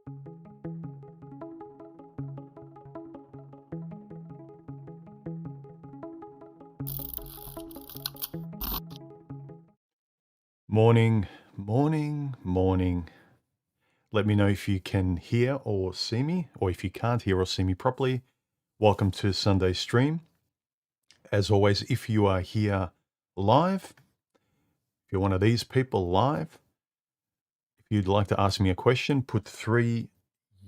Morning, morning, morning. Let me know if you can hear or see me, or if you can't hear or see me properly. Welcome to Sunday stream. As always, if you are here live, if you're one of these people live, if you'd like to ask me a question, put 3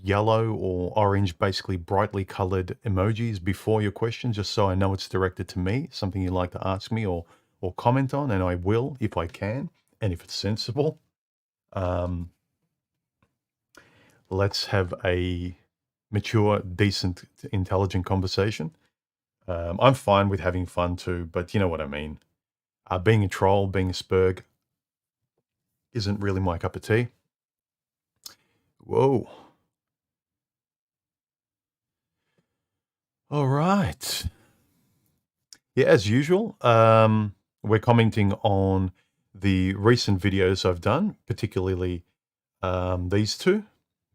yellow or orange, basically brightly colored emojis before your question, just so I know it's directed to me, something you'd like to ask me or comment on, and I will if I can, and if it's sensible. Let's have a mature, decent, intelligent conversation. I'm fine with having fun too, but you know what I mean. Being a troll, being a spurg, isn't really my cup of tea. Whoa. All right. Yeah, as usual, we're commenting on the recent videos I've done, particularly these two.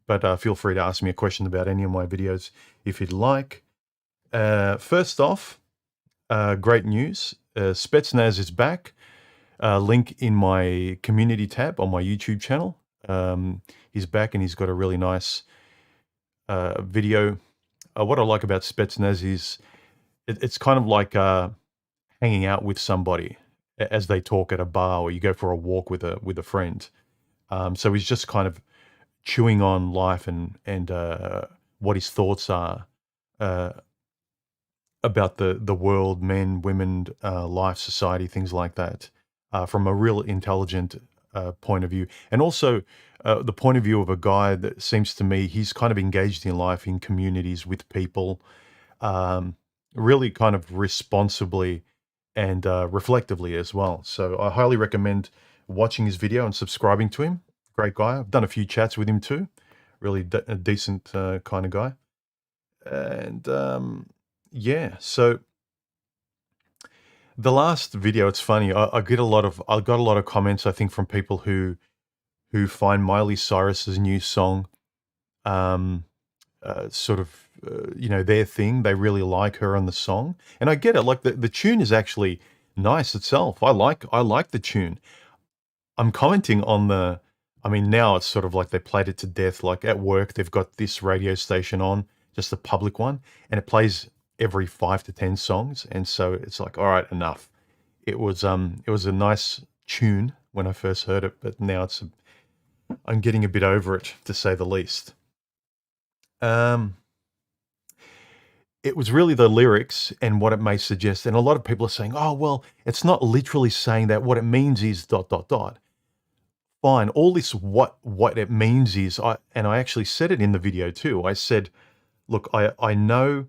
But feel free to ask me a question about any of my videos if you'd like. First off, great news. Spetsnaz is back. Link in my community tab on my YouTube channel. He's back and he's got a really nice video. What I like about Spetsnaz is it's kind of like hanging out with somebody as they talk at a bar, or you go for a walk with a friend. So he's just kind of chewing on life and what his thoughts are about the world, men, women, life, society, things like that, from a real intelligent point of view. And also the point of view of a guy that seems to me he's kind of engaged in life, in communities, with people, really kind of responsibly and reflectively as well. So I highly recommend watching his video and subscribing to him. Great guy. I've done a few chats with him too. Really a decent kind of guy. And yeah, so the last video, it's funny. I got a lot of comments, I think, from people who find Miley Cyrus's new song sort of their thing. They really like her on the song, and I get it. Like the tune is actually nice itself. I like the tune. I'm commenting on the. I mean, now it's sort of like they played it to death. Like at work, they've got this radio station on, just a public one, and it plays every 5 to 10 songs. And so it's like, all right, enough. It was a nice tune when I first heard it, but now I'm getting a bit over it, to say the least. It was really the lyrics and what it may suggest. And a lot of people are saying, oh, well, it's not literally saying that. What it means is ... Fine. All this, what it means is, I actually said it in the video too. I said, look, I know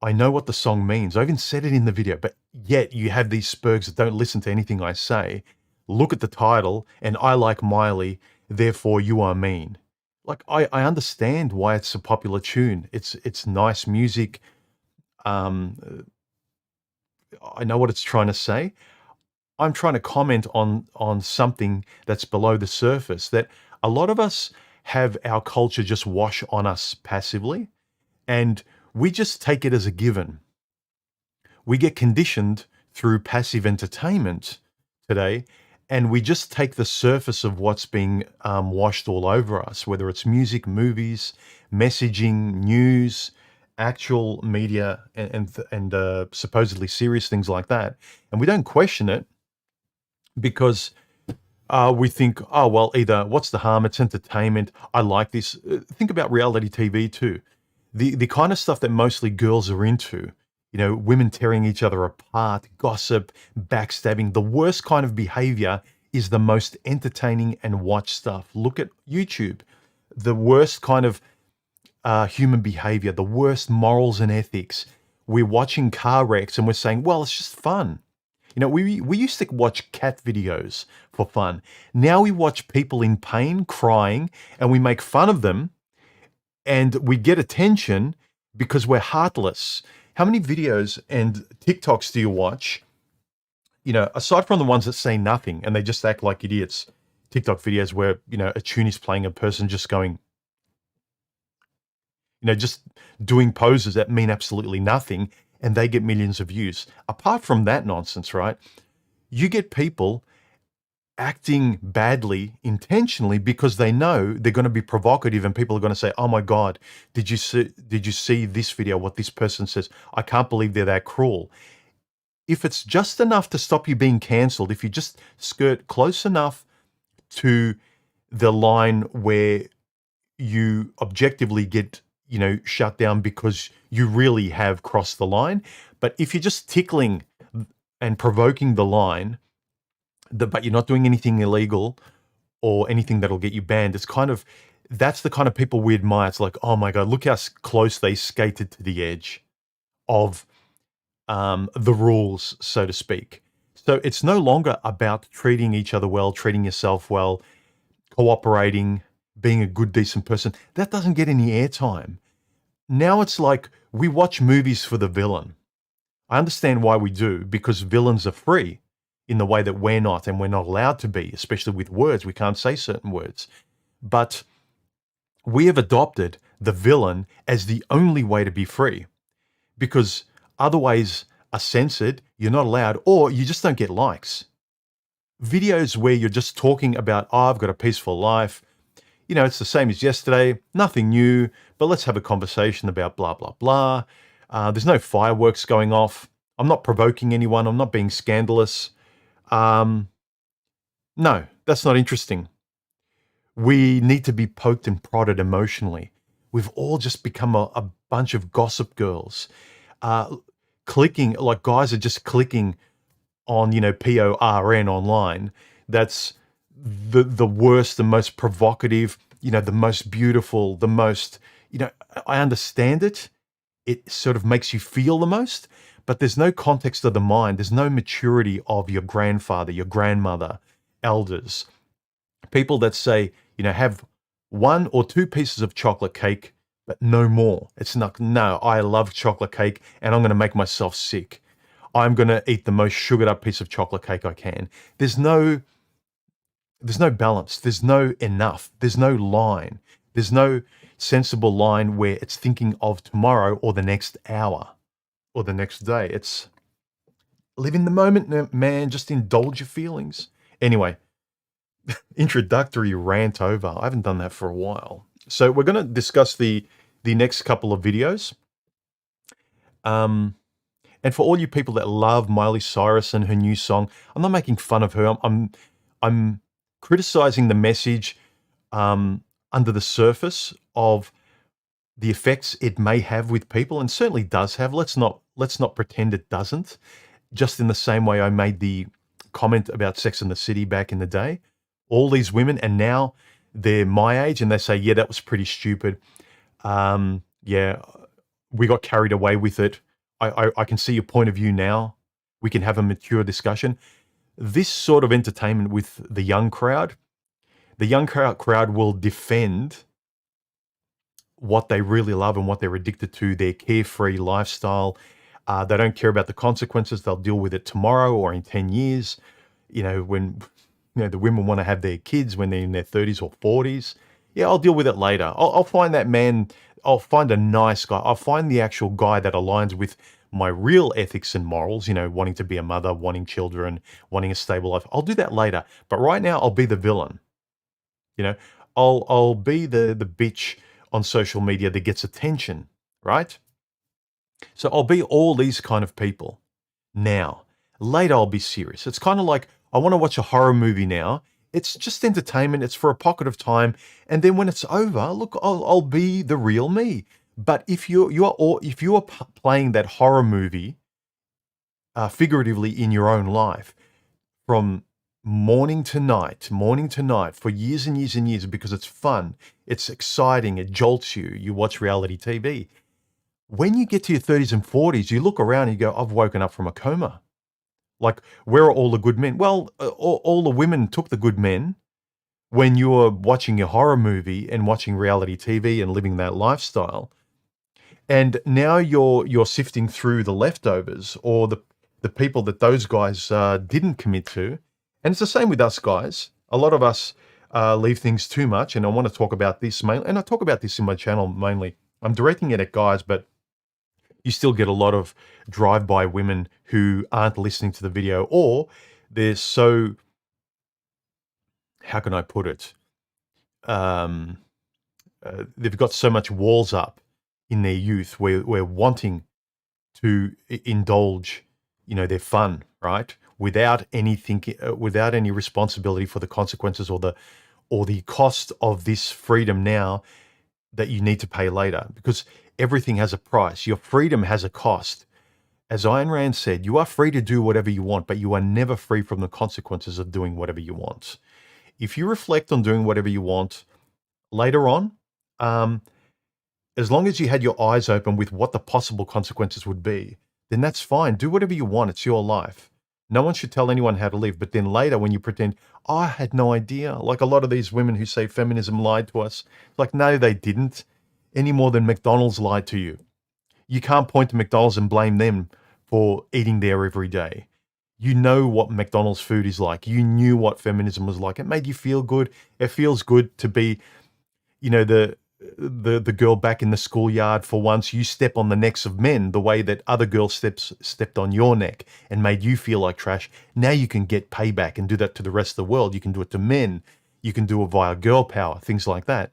what the song means. I even said it in the video, but yet you have these spurgs that don't listen to anything I say. Look at the title, and I like Miley, therefore you are mean. Like, I understand why it's a popular tune. It's nice music. I know what it's trying to say. I'm trying to comment on something that's below the surface, that a lot of us have our culture just wash on us passively, and we just take it as a given. We get conditioned through passive entertainment today, and we just take the surface of what's being washed all over us, whether it's music, movies, messaging, news, actual media, and supposedly serious things like that, and we don't question it. Because we think, oh, well, either what's the harm? It's entertainment. I like this. Think about reality TV too. The kind of stuff that mostly girls are into, women tearing each other apart, gossip, backstabbing. The worst kind of behavior is the most entertaining and watched stuff. Look at YouTube. The worst kind of human behavior, the worst morals and ethics. We're watching car wrecks and we're saying, well, it's just fun. We used to watch cat videos for fun. Now we watch people in pain, crying, and we make fun of them, and we get attention because we're heartless. How many videos and TikToks do you watch, aside from the ones that say nothing and they just act like idiots? TikTok videos where, a tune is playing, a person just going, just doing poses that mean absolutely nothing, and they get millions of views. Apart from that nonsense, right? You get people acting badly intentionally because they know they're going to be provocative, and people are going to say, "Oh my God, did you see this video? What this person says? I can't believe they're that cruel." If it's just enough to stop you being cancelled, if you just skirt close enough to the line where you objectively get, shut down because you really have crossed the line. But if you're just tickling and provoking the line, but you're not doing anything illegal or anything that'll get you banned, that's the kind of people we admire. It's like, oh my God, look how close they skated to the edge of the rules, so to speak. So it's no longer about treating each other well, treating yourself well, cooperating, being a good, decent person. That doesn't get any airtime. Now it's like we watch movies for the villain. I understand why we do, because villains are free in the way that we're not, and we're not allowed to be, especially with words. We can't say certain words. But we have adopted the villain as the only way to be free, because other ways are censored, you're not allowed, or you just don't get likes. Videos where you're just talking about, oh, I've got a peaceful life, it's the same as yesterday, nothing new, but let's have a conversation about blah, blah, blah. There's no fireworks going off. I'm not provoking anyone. I'm not being scandalous. No, that's not interesting. We need to be poked and prodded emotionally. We've all just become a bunch of gossip girls. Clicking, like guys are just clicking on, PORN online. That's the worst, the most provocative, the most beautiful, the most, I understand it. It sort of makes you feel the most, but there's no context of the mind. There's no maturity of your grandfather, your grandmother, elders, people that say, have 1 or 2 pieces of chocolate cake, but no more. It's not, no, I love chocolate cake and I'm going to make myself sick. I'm going to eat the most sugared up piece of chocolate cake I can. There's no balance. There's no enough. There's no line. There's no sensible line where it's thinking of tomorrow or the next hour or the next day. It's live in the moment, man. Just indulge your feelings. Anyway, introductory rant over. I haven't done that for a while. So we're going to discuss the next couple of videos. And for all you people that love Miley Cyrus and her new song, I'm not making fun of her. I'm criticizing the message under the surface of the effects it may have with people, and certainly does have. Let's not pretend it doesn't. Just in the same way I made the comment about Sex and the City back in the day. All these women, and now they're my age, and they say, yeah, that was pretty stupid. Yeah, we got carried away with it. I can see your point of view now. We can have a mature discussion. This sort of entertainment with the young crowd will defend what they really love and what they're addicted to, their carefree lifestyle. They don't care about the consequences. They'll deal with it tomorrow or in 10 years. When the women want to have their kids when they're in their 30s or 40s. Yeah, I'll deal with it later. I'll find that man. I'll find a nice guy. I'll find the actual guy that aligns with my real ethics and morals, wanting to be a mother, wanting children, wanting a stable life. I'll do that later. But right now, I'll be the villain. I'll be the bitch on social media that gets attention, right? So I'll be all these kind of people. Now, later I'll be serious. It's kind of like I want to watch a horror movie now. It's just entertainment. It's for a pocket of time, and then when it's over, look, I'll be the real me. But if you are playing that horror movie figuratively in your own life from morning to night for years and years and years, because it's fun, it's exciting, it jolts you. You watch reality TV. When you get to your 30s and 40s, you look around and you go, I've woken up from a coma. Like, where are all the good men? Well, all the women took the good men when you were watching your horror movie and watching reality TV and living that lifestyle. And now you're sifting through the leftovers, or the people that those guys didn't commit to. And it's the same with us guys. A lot of us leave things too much, and I want to talk about this mainly, and I talk about this in my channel mainly. I'm directing it at guys, but you still get a lot of drive-by women who aren't listening to the video, or they're so, how can I put it? Um, they've got so much walls up in their youth where wanting to indulge, their fun, right? Without any thinking, without any responsibility for the consequences or the cost of this freedom now that you need to pay later, because everything has a price. Your freedom has a cost. As Ayn Rand said, you are free to do whatever you want, but you are never free from the consequences of doing whatever you want. If you reflect on doing whatever you want later on, as long as you had your eyes open with what the possible consequences would be, then that's fine. Do whatever you want. It's your life. No one should tell anyone how to live. But then later, when you pretend, oh, I had no idea, like a lot of these women who say feminism lied to us, like, no, they didn't, any more than McDonald's lied to you. You can't point to McDonald's and blame them for eating there every day. You know what McDonald's food is like. You knew what feminism was like. It made you feel good. It feels good to be, the girl back in the schoolyard for once. You step on the necks of men the way that other girls stepped on your neck and made you feel like trash. Now you can get payback and do that to the rest of the world. You can do it to men. You can do it via girl power, things like that.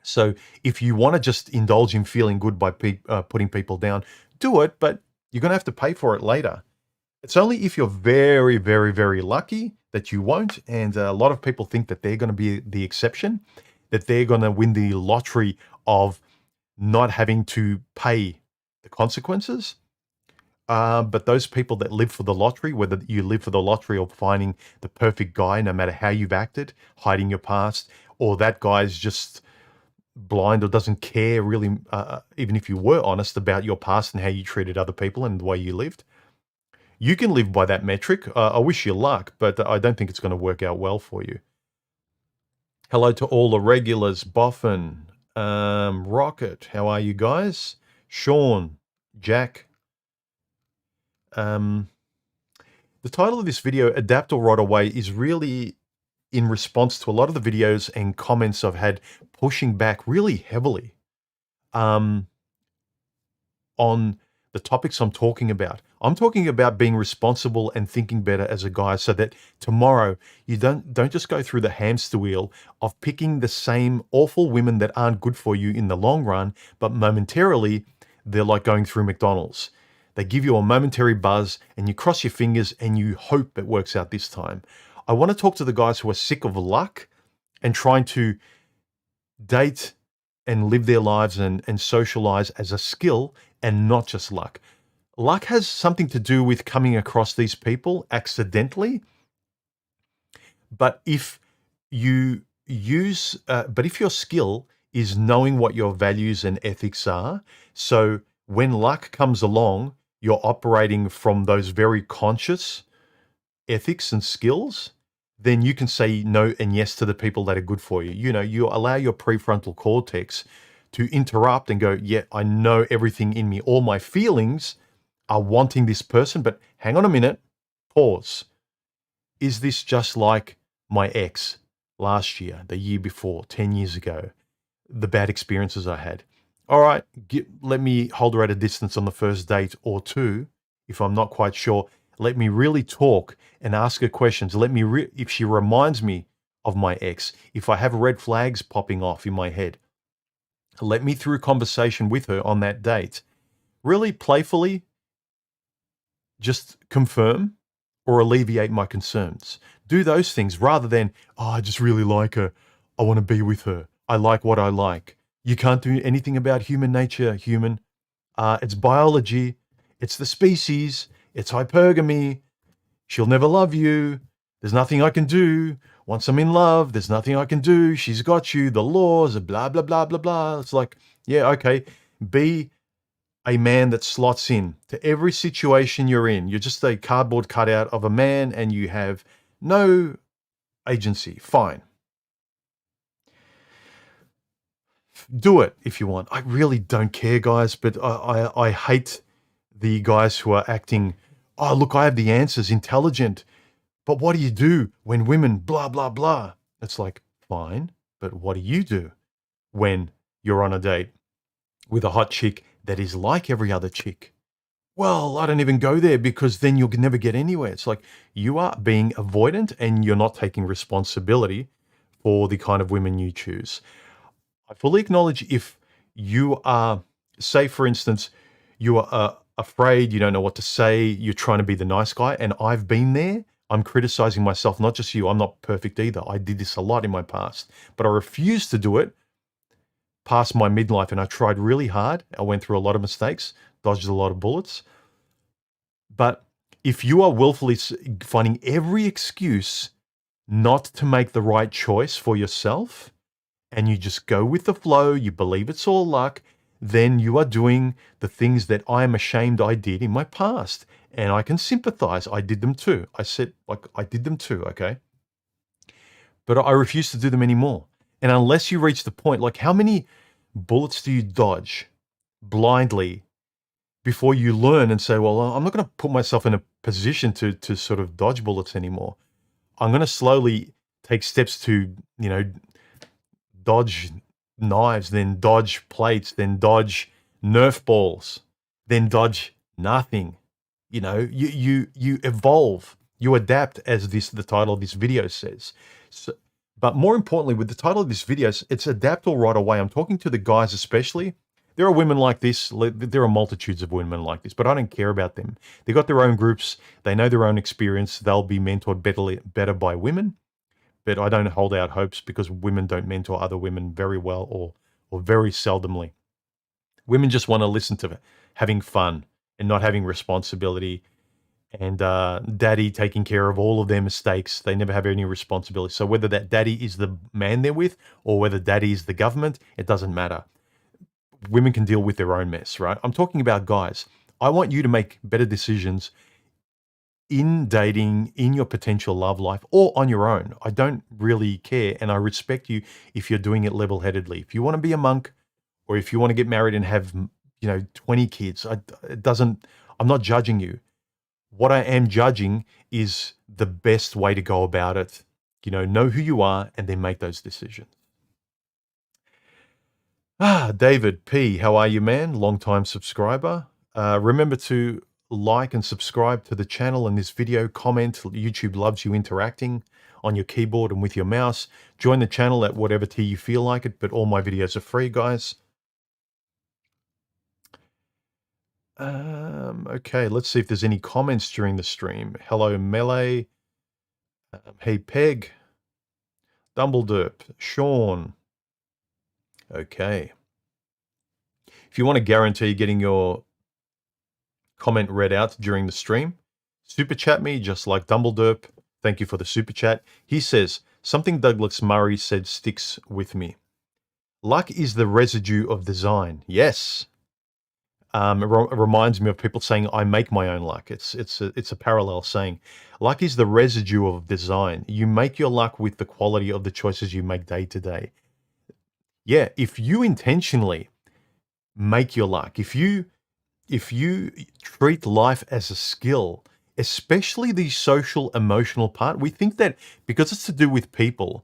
So if you want to just indulge in feeling good by putting people down, do it, but you're going to have to pay for it later. It's only if you're very, very, very lucky that you won't. And a lot of people think that they're going to be the exception, that they're going to win the lottery of not having to pay the consequences. But those people that live for the lottery, whether you live for the lottery of finding the perfect guy, no matter how you've acted, hiding your past, or that guy's just blind or doesn't care really, even if you were honest about your past and how you treated other people and the way you lived, you can live by that metric. I wish you luck, but I don't think it's going to work out well for you. Hello to all the regulars. Boffin, Rocket, how are you guys? Sean, Jack. The title of this video, Adapt or Rot Away, is really in response to a lot of the videos and comments I've had pushing back really heavily on the topics I'm talking about. I'm talking about being responsible and thinking better as a guy so that tomorrow you don't just go through the hamster wheel of picking the same awful women that aren't good for you in the long run, but momentarily they're like going through McDonald's. They give you a momentary buzz and you cross your fingers and you hope it works out this time. I want to talk to the guys who are sick of luck and trying to date and live their lives and socialize as a skill and not just luck. Luck has something to do with coming across these people accidentally. But if you if your skill is knowing what your values and ethics are, so when luck comes along, you're operating from those very conscious ethics and skills, then you can say no and yes to the people that are good for you. You allow your prefrontal cortex to interrupt and go, yeah, I know everything in me. All my feelings are wanting this person, but hang on a minute, pause. Is this just like my ex last year, the year before, 10 years ago, the bad experiences I had? All right, let me hold her at a distance on the first date or two. If I'm not quite sure, let me really talk and ask her questions. Let me, if she reminds me of my ex, if I have red flags popping off in my head, let me through conversation with her on that date, really playfully just confirm or alleviate my concerns. Do those things rather than, oh, I just really like her. I want to be with her. I like what I like. You can't do anything about human nature, human. It's biology. It's the species. It's hypergamy. She'll never love you. There's nothing I can do. Once I'm in love, there's nothing I can do. She's got you. The laws, blah, blah, blah, blah, blah. It's like, yeah, okay. Be a man that slots in to every situation you're in. You're just a cardboard cutout of a man and you have no agency. Fine. Do it if you want. I really don't care, guys, but I hate the guys who are acting, oh, look, I have the answers, intelligent. But what do you do when women blah, blah, blah? It's like, fine, but what do you do when you're on a date with a hot chick that is like every other chick? Well, I don't even go there because then you'll never get anywhere. It's like you are being avoidant and you're not taking responsibility for the kind of women you choose. I fully acknowledge if you are, say, for instance, you are afraid, you don't know what to say, you're trying to be the nice guy, and I've been there. I'm criticizing myself, not just you. I'm not perfect either. I did this a lot in my past, but I refused to do it past my midlife, and I tried really hard. I went through a lot of mistakes, dodged a lot of bullets. But if you are willfully finding every excuse not to make the right choice for yourself, and you just go with the flow, you believe it's all luck, then you are doing the things that I am ashamed I did in my past. And I can sympathize. I did them too. I said, like, I did them too, okay? But I refuse to do them anymore. And unless you reach the point, like, how many bullets do you dodge blindly before you learn and say, well, I'm not going to put myself in a position to sort of dodge bullets anymore. I'm going to slowly take steps to, dodge knives, then dodge plates, then dodge Nerf balls, then dodge nothing. You evolve, you adapt, as the title of this video says. So, but more importantly, with the title of this video, it's adapt all right away. I'm talking to the guys especially. There are women like this. There are multitudes of women like this, but I don't care about them. They've got their own groups. They know their own experience. They'll be mentored better by women. But I don't hold out hopes because women don't mentor other women very well or very seldomly. Women just want to listen to having fun and not having responsibility, and daddy taking care of all of their mistakes. They never have any responsibility. So whether that daddy is the man they're with or whether daddy is the government, it doesn't matter. Women can deal with their own mess, right? I'm talking about guys. I want you to make better decisions in dating, in your potential love life, or on your own. I don't really care, and I respect you if you're doing it level-headedly. If you want to be a monk, or if you want to get married and have, 20 kids, I'm not judging you. What I am judging is the best way to go about it. Know who you are and then make those decisions. David P, how are you, man? Long-time subscriber. Remember to like and subscribe to the channel and this video, comment. YouTube loves you interacting on your keyboard and with your mouse. Join the channel at whatever tier you feel like it, but all my videos are free, guys. Okay, let's see if there's any comments during the stream. Hello, Melee. Hey, Peg. Dumbledore. Sean. Okay. If you want to guarantee getting your comment read out during the stream, super chat me just like Dumbledore. Thank you for the super chat. He says, something Douglas Murray said sticks with me. Luck is the residue of design. Yes. It reminds me of people saying, I make my own luck. It's a parallel saying. Luck is the residue of design. You make your luck with the quality of the choices you make day to day. Yeah, if you intentionally make your luck, if you treat life as a skill, especially the social emotional part, we think that because it's to do with people,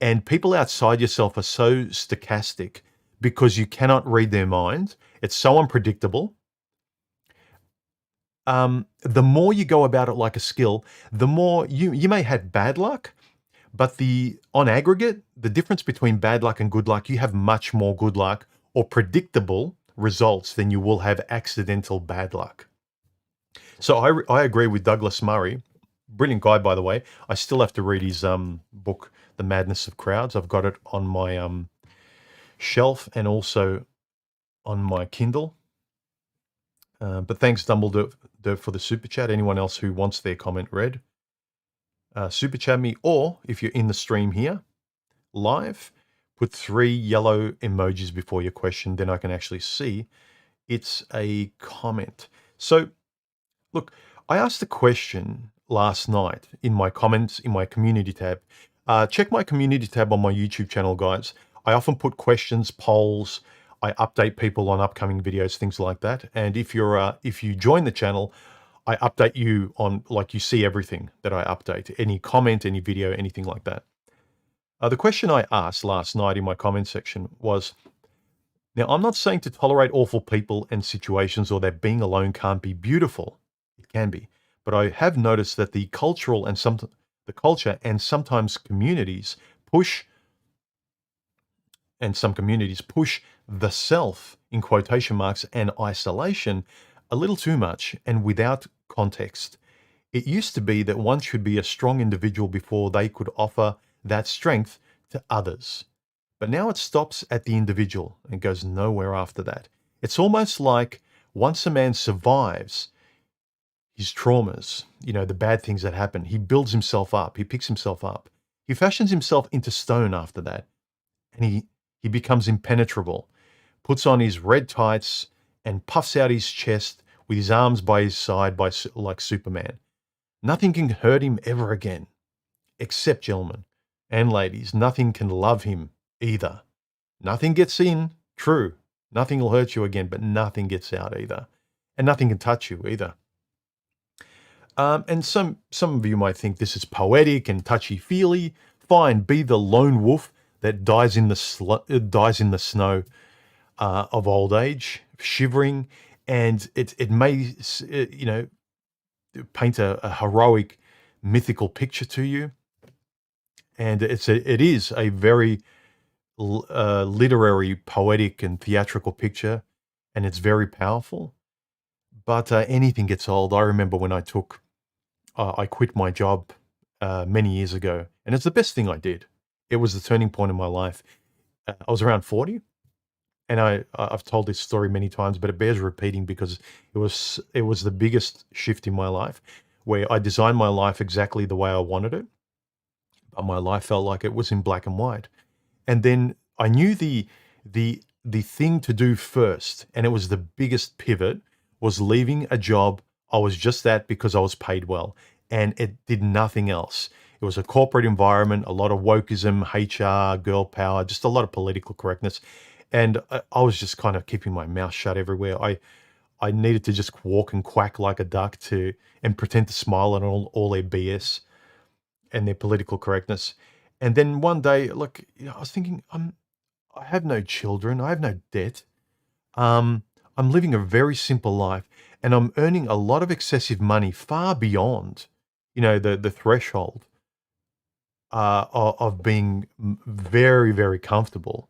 and people outside yourself are so stochastic because you cannot read their mind, it's so unpredictable. The more you go about it like a skill, the more you may have bad luck, but on aggregate, the difference between bad luck and good luck, you have much more good luck or predictable results than you will have accidental bad luck. So I agree with Douglas Murray. Brilliant guy, by the way. I still have to read his book, The Madness of Crowds. I've got it on my shelf and also on my Kindle. But thanks, Dumbledore, for the super chat. Anyone else who wants their comment read, super chat me, or if you're in the stream here live, put 3 yellow emojis before your question, then I can actually see it's a comment. So, look, I asked a question last night in my comments in my community tab. Check my community tab on my YouTube channel, guys. I often put questions, polls. I update people on upcoming videos, things like that. And if you join the channel, I update you on, like, you see everything that I update, any comment, any video, anything like that. The question I asked last night in my comment section was, now, I'm not saying to tolerate awful people and situations or that being alone can't be beautiful. It can be. But I have noticed that the culture and sometimes communities push some communities push the self in quotation marks and isolation a little too much and without context. It used to be that one should be a strong individual before they could offer that strength to others. But now it stops at the individual and goes nowhere after that. It's almost like once a man survives his traumas, the bad things that happen, he builds himself up, he picks himself up. He fashions himself into stone after that, and he becomes impenetrable, puts on his red tights and puffs out his chest with his arms by his side like Superman. Nothing can hurt him ever again, except, gentlemen and ladies, nothing can love him either. Nothing gets in, true. Nothing will hurt you again, but nothing gets out either. And nothing can touch you either. And some of you might think this is poetic and touchy-feely. Fine, be the lone wolf that dies in the snow of old age, shivering, and it may paint a heroic, mythical picture to you, and it is a very literary, poetic, and theatrical picture, and it's very powerful. But anything gets old. I remember when I quit my job many years ago, and it's the best thing I did. It was the turning point in my life. I was around 40, and I've told this story many times, but it bears repeating because it was the biggest shift in my life, where I designed my life exactly the way I wanted it, but my life felt like it was in black and white. And then I knew the thing to do first, and it was the biggest pivot, was leaving a job I was just at because I was paid well, and it did nothing else. It was a corporate environment, a lot of wokeism, HR, girl power, just a lot of political correctness. And I was just kind of keeping my mouth shut everywhere. I needed to just walk and quack like a duck and pretend to smile at all their BS and their political correctness. And then one day, look, I was thinking, I have no children, I have no debt. I'm living a very simple life, and I'm earning a lot of excessive money far beyond, the threshold of being very, very comfortable.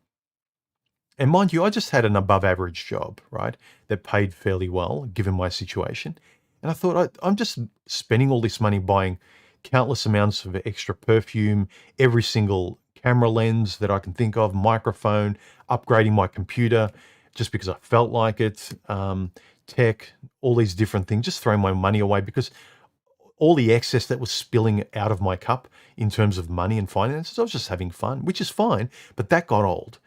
And mind you, I just had an above average job, right? That paid fairly well, given my situation. And I thought, I'm just spending all this money buying countless amounts of extra perfume, every single camera lens that I can think of, microphone, upgrading my computer, just because I felt like it, tech, all these different things, just throwing my money away because all the excess that was spilling out of my cup in terms of money and finances, I was just having fun, which is fine, but that got old.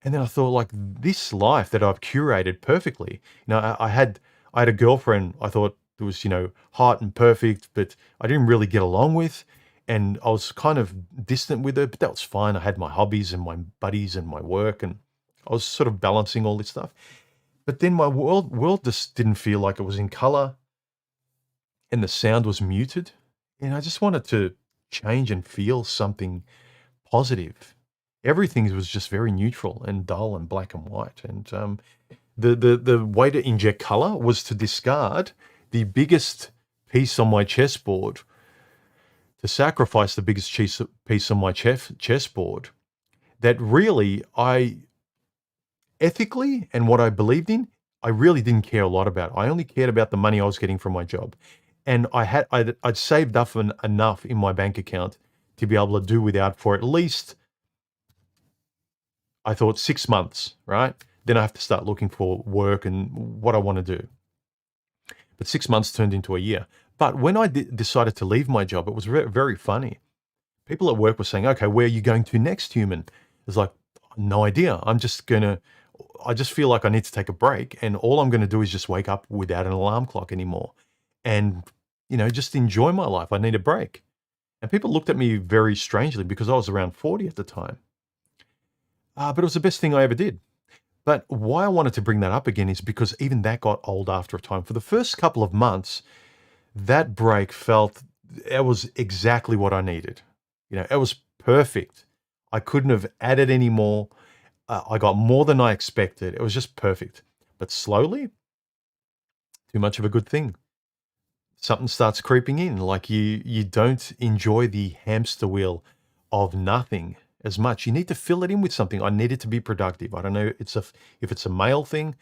And then I thought, like, this life that I've curated perfectly, I had a girlfriend I thought was, hot and perfect, but I didn't really get along with, and I was kind of distant with her, but that was fine. I had my hobbies and my buddies and my work, and I was sort of balancing all this stuff. But then my world just didn't feel like it was in color, and the sound was muted, and I just wanted to change and feel something positive. Everything was just very neutral and dull and black and white. And the way to inject color was to discard the biggest piece on my chessboard, to sacrifice the biggest piece on my chessboard that really ethically and what I believed in, I really didn't care a lot about. I only cared about the money I was getting from my job. And I'd saved up enough in my bank account to be able to do without for at least, I thought, 6 months, right? Then I have to start looking for work and what I want to do. But 6 months turned into a year. But when I decided to leave my job, it was very funny. People at work were saying, okay, where are you going to next, human? It's like, no idea. I just feel like I need to take a break. And all I'm going to do is just wake up without an alarm clock anymore. And, just enjoy my life. I need a break. And people looked at me very strangely because I was around 40 at the time. But it was the best thing I ever did. But why I wanted to bring that up again is because even that got old after a time. For the first couple of months, that break felt it was exactly what I needed. It was perfect. I couldn't have added any more. I got more than I expected. It was just perfect. But slowly, too much of a good thing. Something starts creeping in. Like you don't enjoy the hamster wheel of nothing as much. You need to fill it in with something. I needed to be productive. I don't know if it's a male thing,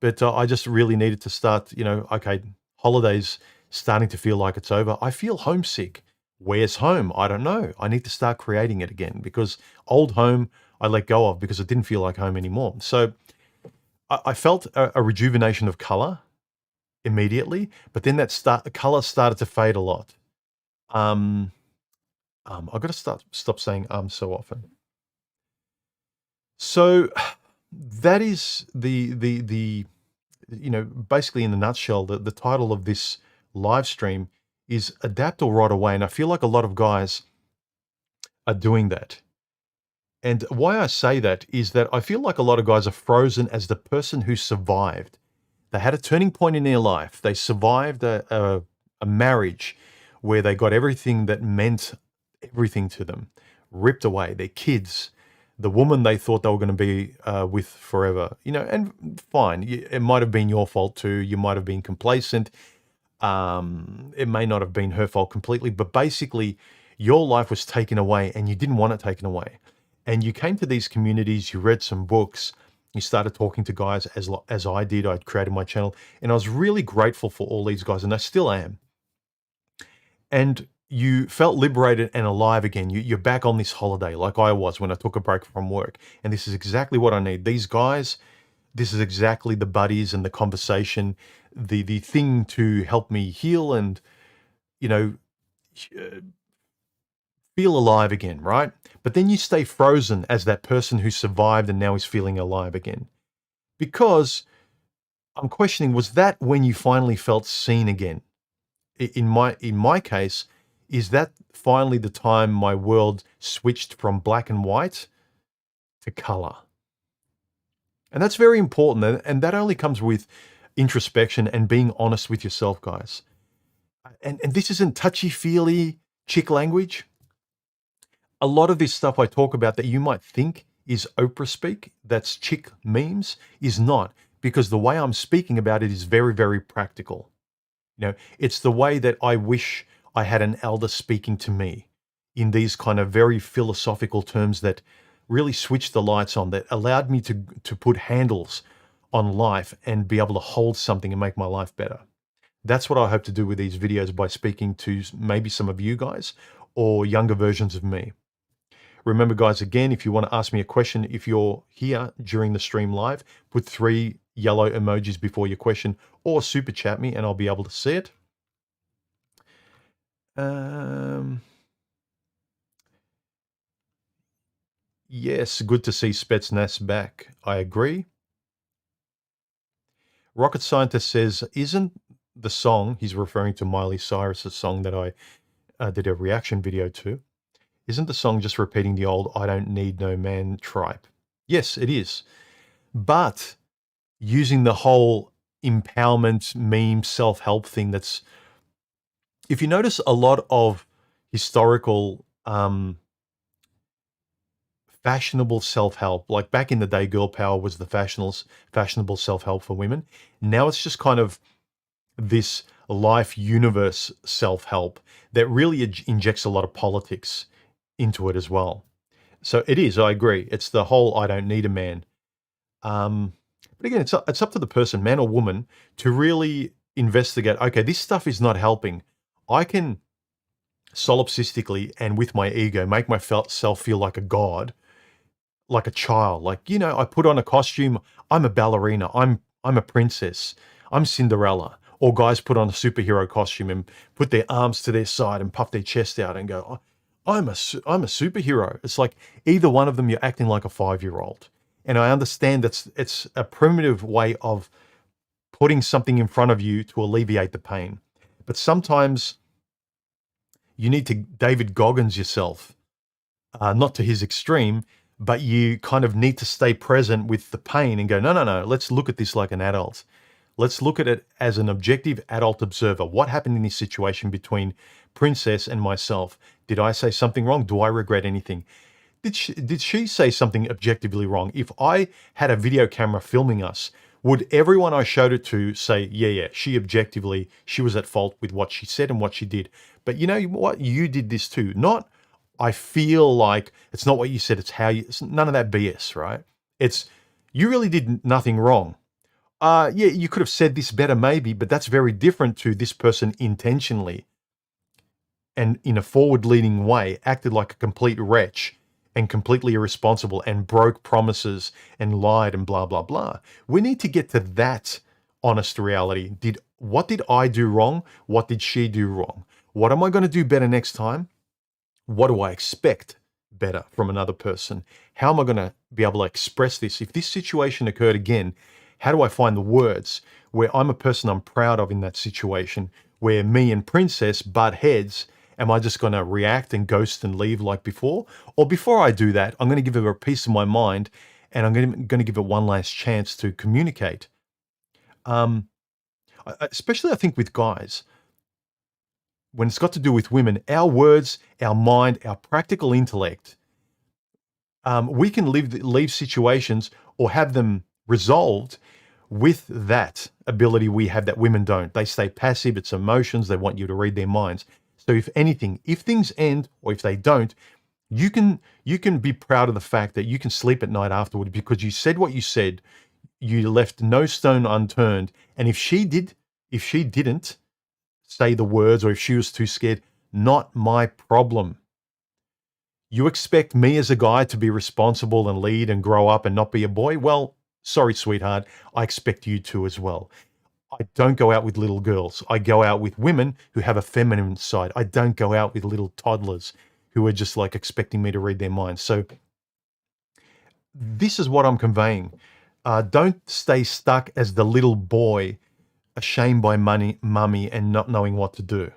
but I just really needed to start, okay, holidays starting to feel like it's over. I feel homesick. Where's home? I don't know. I need to start creating it again because old home I let go of because it didn't feel like home anymore. So I felt a rejuvenation of color immediately, but then the color started to fade a lot. Um, I've got to stop saying so often. So that is the basically in a nutshell, the title of this live stream is adapt or rot away. And I feel like a lot of guys are doing that. And why I say that is that I feel like a lot of guys are frozen as the person who survived. They had a turning point in their life. They survived a marriage where they got everything that meant everything to them ripped away. Their kids, the woman they thought they were going to be with forever, and fine. It might have been your fault too. You might have been complacent. It may not have been her fault completely, but basically your life was taken away and you didn't want it taken away. And you came to these communities, you read some books, you started talking to guys as I did. I'd created my channel and I was really grateful for all these guys and I still am. And you felt liberated and alive again. You're back on this holiday like I was when I took a break from work. And this is exactly what I need. These guys, this is exactly the buddies and the conversation, the thing to help me heal and, uh, feel alive again, right? But then you stay frozen as that person who survived and now is feeling alive again. Because I'm questioning, was that when you finally felt seen again? In my case, is that finally the time my world switched from black and white to color? And that's very important. And that only comes with introspection and being honest with yourself, guys. And this isn't touchy-feely chick language. A lot of this stuff I talk about that you might think is Oprah speak, that's chick memes, is not, because the way I'm speaking about it is very, very practical. It's the way that I wish I had an elder speaking to me in these kind of very philosophical terms that really switched the lights on, that allowed me to put handles on life and be able to hold something and make my life better. That's what I hope to do with these videos by speaking to maybe some of you guys or younger versions of me. Remember, guys, again, if you want to ask me a question, if you're here during the stream live, put 3 yellow emojis before your question or super chat me and I'll be able to see it. Yes, good to see Spetsnaz back. I agree. Rocket Scientist says, isn't the song, he's referring to Miley Cyrus's song that I did a reaction video to, isn't the song just repeating the old I don't need no man tripe? Yes, it is. But using the whole empowerment meme self-help thing that's, if you notice a lot of historical fashionable self-help, like back in the day, girl power was the fashionable self-help for women. Now it's just kind of this life universe self-help that really injects a lot of politics into it as well. So it is, I agree. It's the whole I don't need a man. But again, it's up to the person, man or woman, to really investigate, okay, this stuff is not helping. I can solipsistically and with my ego make myself feel like a god, like a child. Like, I put on a costume, I'm a ballerina, I'm a princess, I'm Cinderella. Or guys put on a superhero costume and put their arms to their side and puff their chest out and go, oh, I'm a superhero. It's like either one of them, you're acting like a 5-year-old. And I understand it's a primitive way of putting something in front of you to alleviate the pain. But sometimes you need to David Goggins yourself, not to his extreme, but you kind of need to stay present with the pain and go, no, no, no, let's look at this like an adult. Let's look at it as an objective adult observer. What happened in this situation between Princess and myself? Did I say something wrong? Do I regret anything? Did she say something objectively wrong? If I had a video camera filming us, would everyone I showed it to say, yeah, yeah, she was at fault with what she said and what she did. But you know what? You did this too. Not, I feel like it's not what you said, it's how you, it's none of that BS, right? It's, you really did nothing wrong. Yeah, you could have said this better maybe, but that's very different to this person intentionally and in a forward-leaning way acted like a complete wretch and completely irresponsible and broke promises and lied and blah, blah, blah. We need to get to that honest reality. What did I do wrong? What did she do wrong? What am I going to do better next time? What do I expect better from another person? How am I going to be able to express this? If this situation occurred again, how do I find the words where I'm a person I'm proud of in that situation, where me and Princess butt heads? Am I just going to react and ghost and leave like before? Or before I do that, I'm going to give her a piece of my mind and I'm going to give it one last chance to communicate. Especially, I think, with guys, when it's got to do with women, our words, our mind, our practical intellect, we can leave situations or have them resolved with that ability we have that women don't. They stay passive, it's emotions, they want you to read their minds. So if anything, if things end or if they don't, you can be proud of the fact that you can sleep at night afterward because you said what you said, you left no stone unturned. And if she didn't say the words, or if she was too scared, not my problem. You expect me as a guy to be responsible and lead and grow up and not be a boy? Well, sorry, sweetheart, I expect you to as well. I don't go out with little girls. I go out with women who have a feminine side. I don't go out with little toddlers who are just like expecting me to read their minds. So this is what I'm conveying. Don't stay stuck as the little boy, ashamed by mummy and not knowing what to do.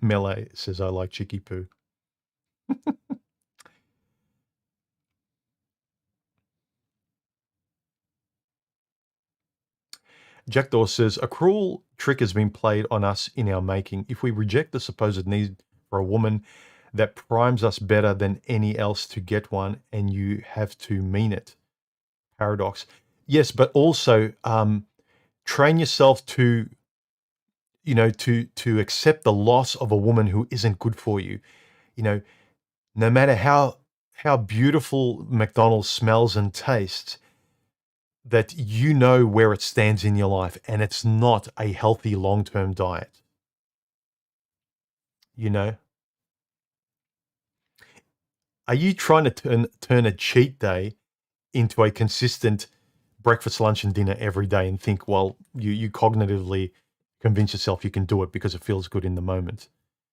Melee says, I like Chicky Poo. Jackdaw says, a cruel trick has been played on us in our making. If we reject the supposed need for a woman, that primes us better than any else to get one, and you have to mean it. Paradox. Yes, but also train yourself to, to accept the loss of a woman who isn't good for you. No matter how beautiful McDonald's smells and tastes, that you know where it stands in your life, and it's not a healthy long-term diet. Are you trying to turn a cheat day into a consistent breakfast, lunch, and dinner every day and think, well, you cognitively convince yourself you can do it because it feels good in the moment?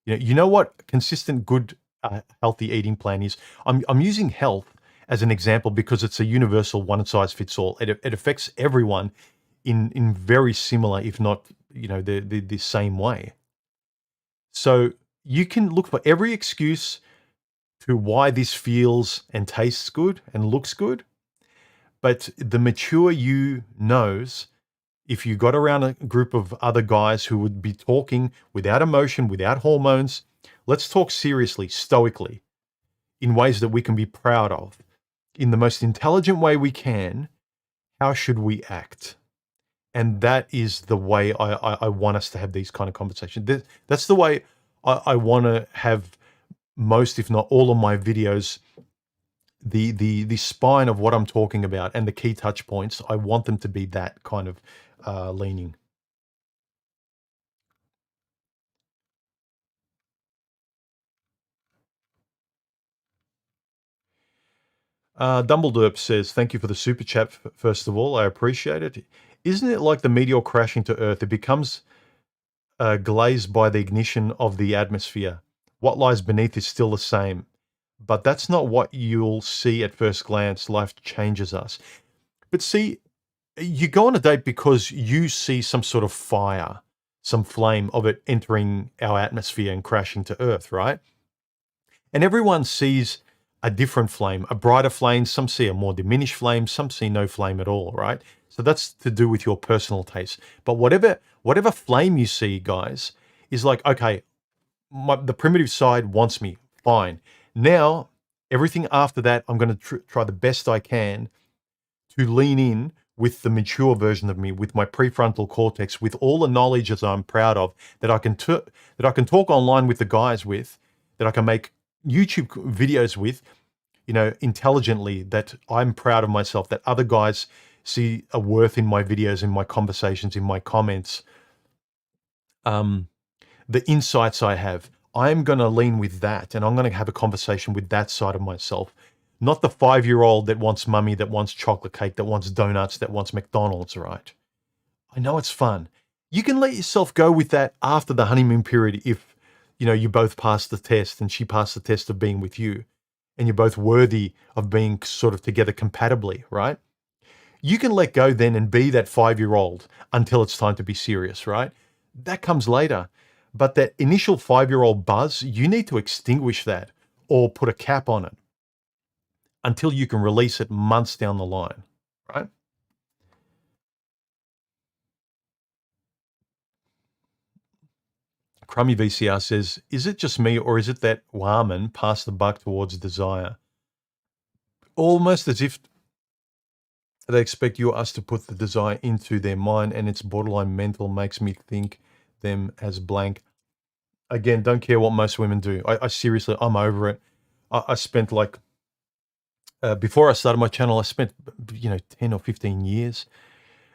You know what consistent, good, healthy eating plan is? I'm using health as an example because it's a universal one-size-fits-all. It affects everyone in very similar, if not, the same way. So you can look for every excuse to why this feels and tastes good and looks good. But the mature you knows, if you got around a group of other guys who would be talking without emotion, without hormones, let's talk seriously, stoically, in ways that we can be proud of, in the most intelligent way we can. How should we act? And that is the way I want us to have these kind of conversations. That's the way I want to have most, if not all, of my videos. The spine of what I'm talking about and the key touch points, I want them to be that kind of leaning. Dumbledore says, thank you for the super chat, first of all. I appreciate it. Isn't it like the meteor crashing to Earth? It becomes glazed by the ignition of the atmosphere. What lies beneath is still the same. But that's not what you'll see at first glance. Life changes us. But see, you go on a date because you see some sort of fire, some flame of it entering our atmosphere and crashing to Earth, right? And everyone sees a different flame, a brighter flame. Some see a more diminished flame. Some see no flame at all, right? So that's to do with your personal taste. But whatever flame you see, guys, is like, okay, the primitive side wants me. Fine. Now, everything after that, I'm going to try the best I can to lean in with the mature version of me, with my prefrontal cortex, with all the knowledge that I'm proud of, that I can talk online with the guys with, that I can make YouTube videos with, intelligently, that I'm proud of myself, that other guys see a worth in my videos, in my conversations, in my comments, the insights I have. I'm going to lean with that, and I'm going to have a conversation with that side of myself. Not the 5-year-old that wants mummy, that wants chocolate cake, that wants donuts, that wants McDonald's, right? I know it's fun. You can let yourself go with that after the honeymoon period if, you both pass the test and she passed the test of being with you and you're both worthy of being sort of together compatibly, right? You can let go then and be that 5-year-old until it's time to be serious, right? That comes later. But that initial 5-year-old buzz, you need to extinguish that or put a cap on it until you can release it months down the line, right? Crummy VCR says, is it just me or is it that woman passed the buck towards desire? Almost as if they expect you or us to put the desire into their mind and it's borderline mental, makes me think them as blank. Again, don't care what most women do. I seriously, I'm over it. I spent like, before I started my channel, I spent, 10 or 15 years,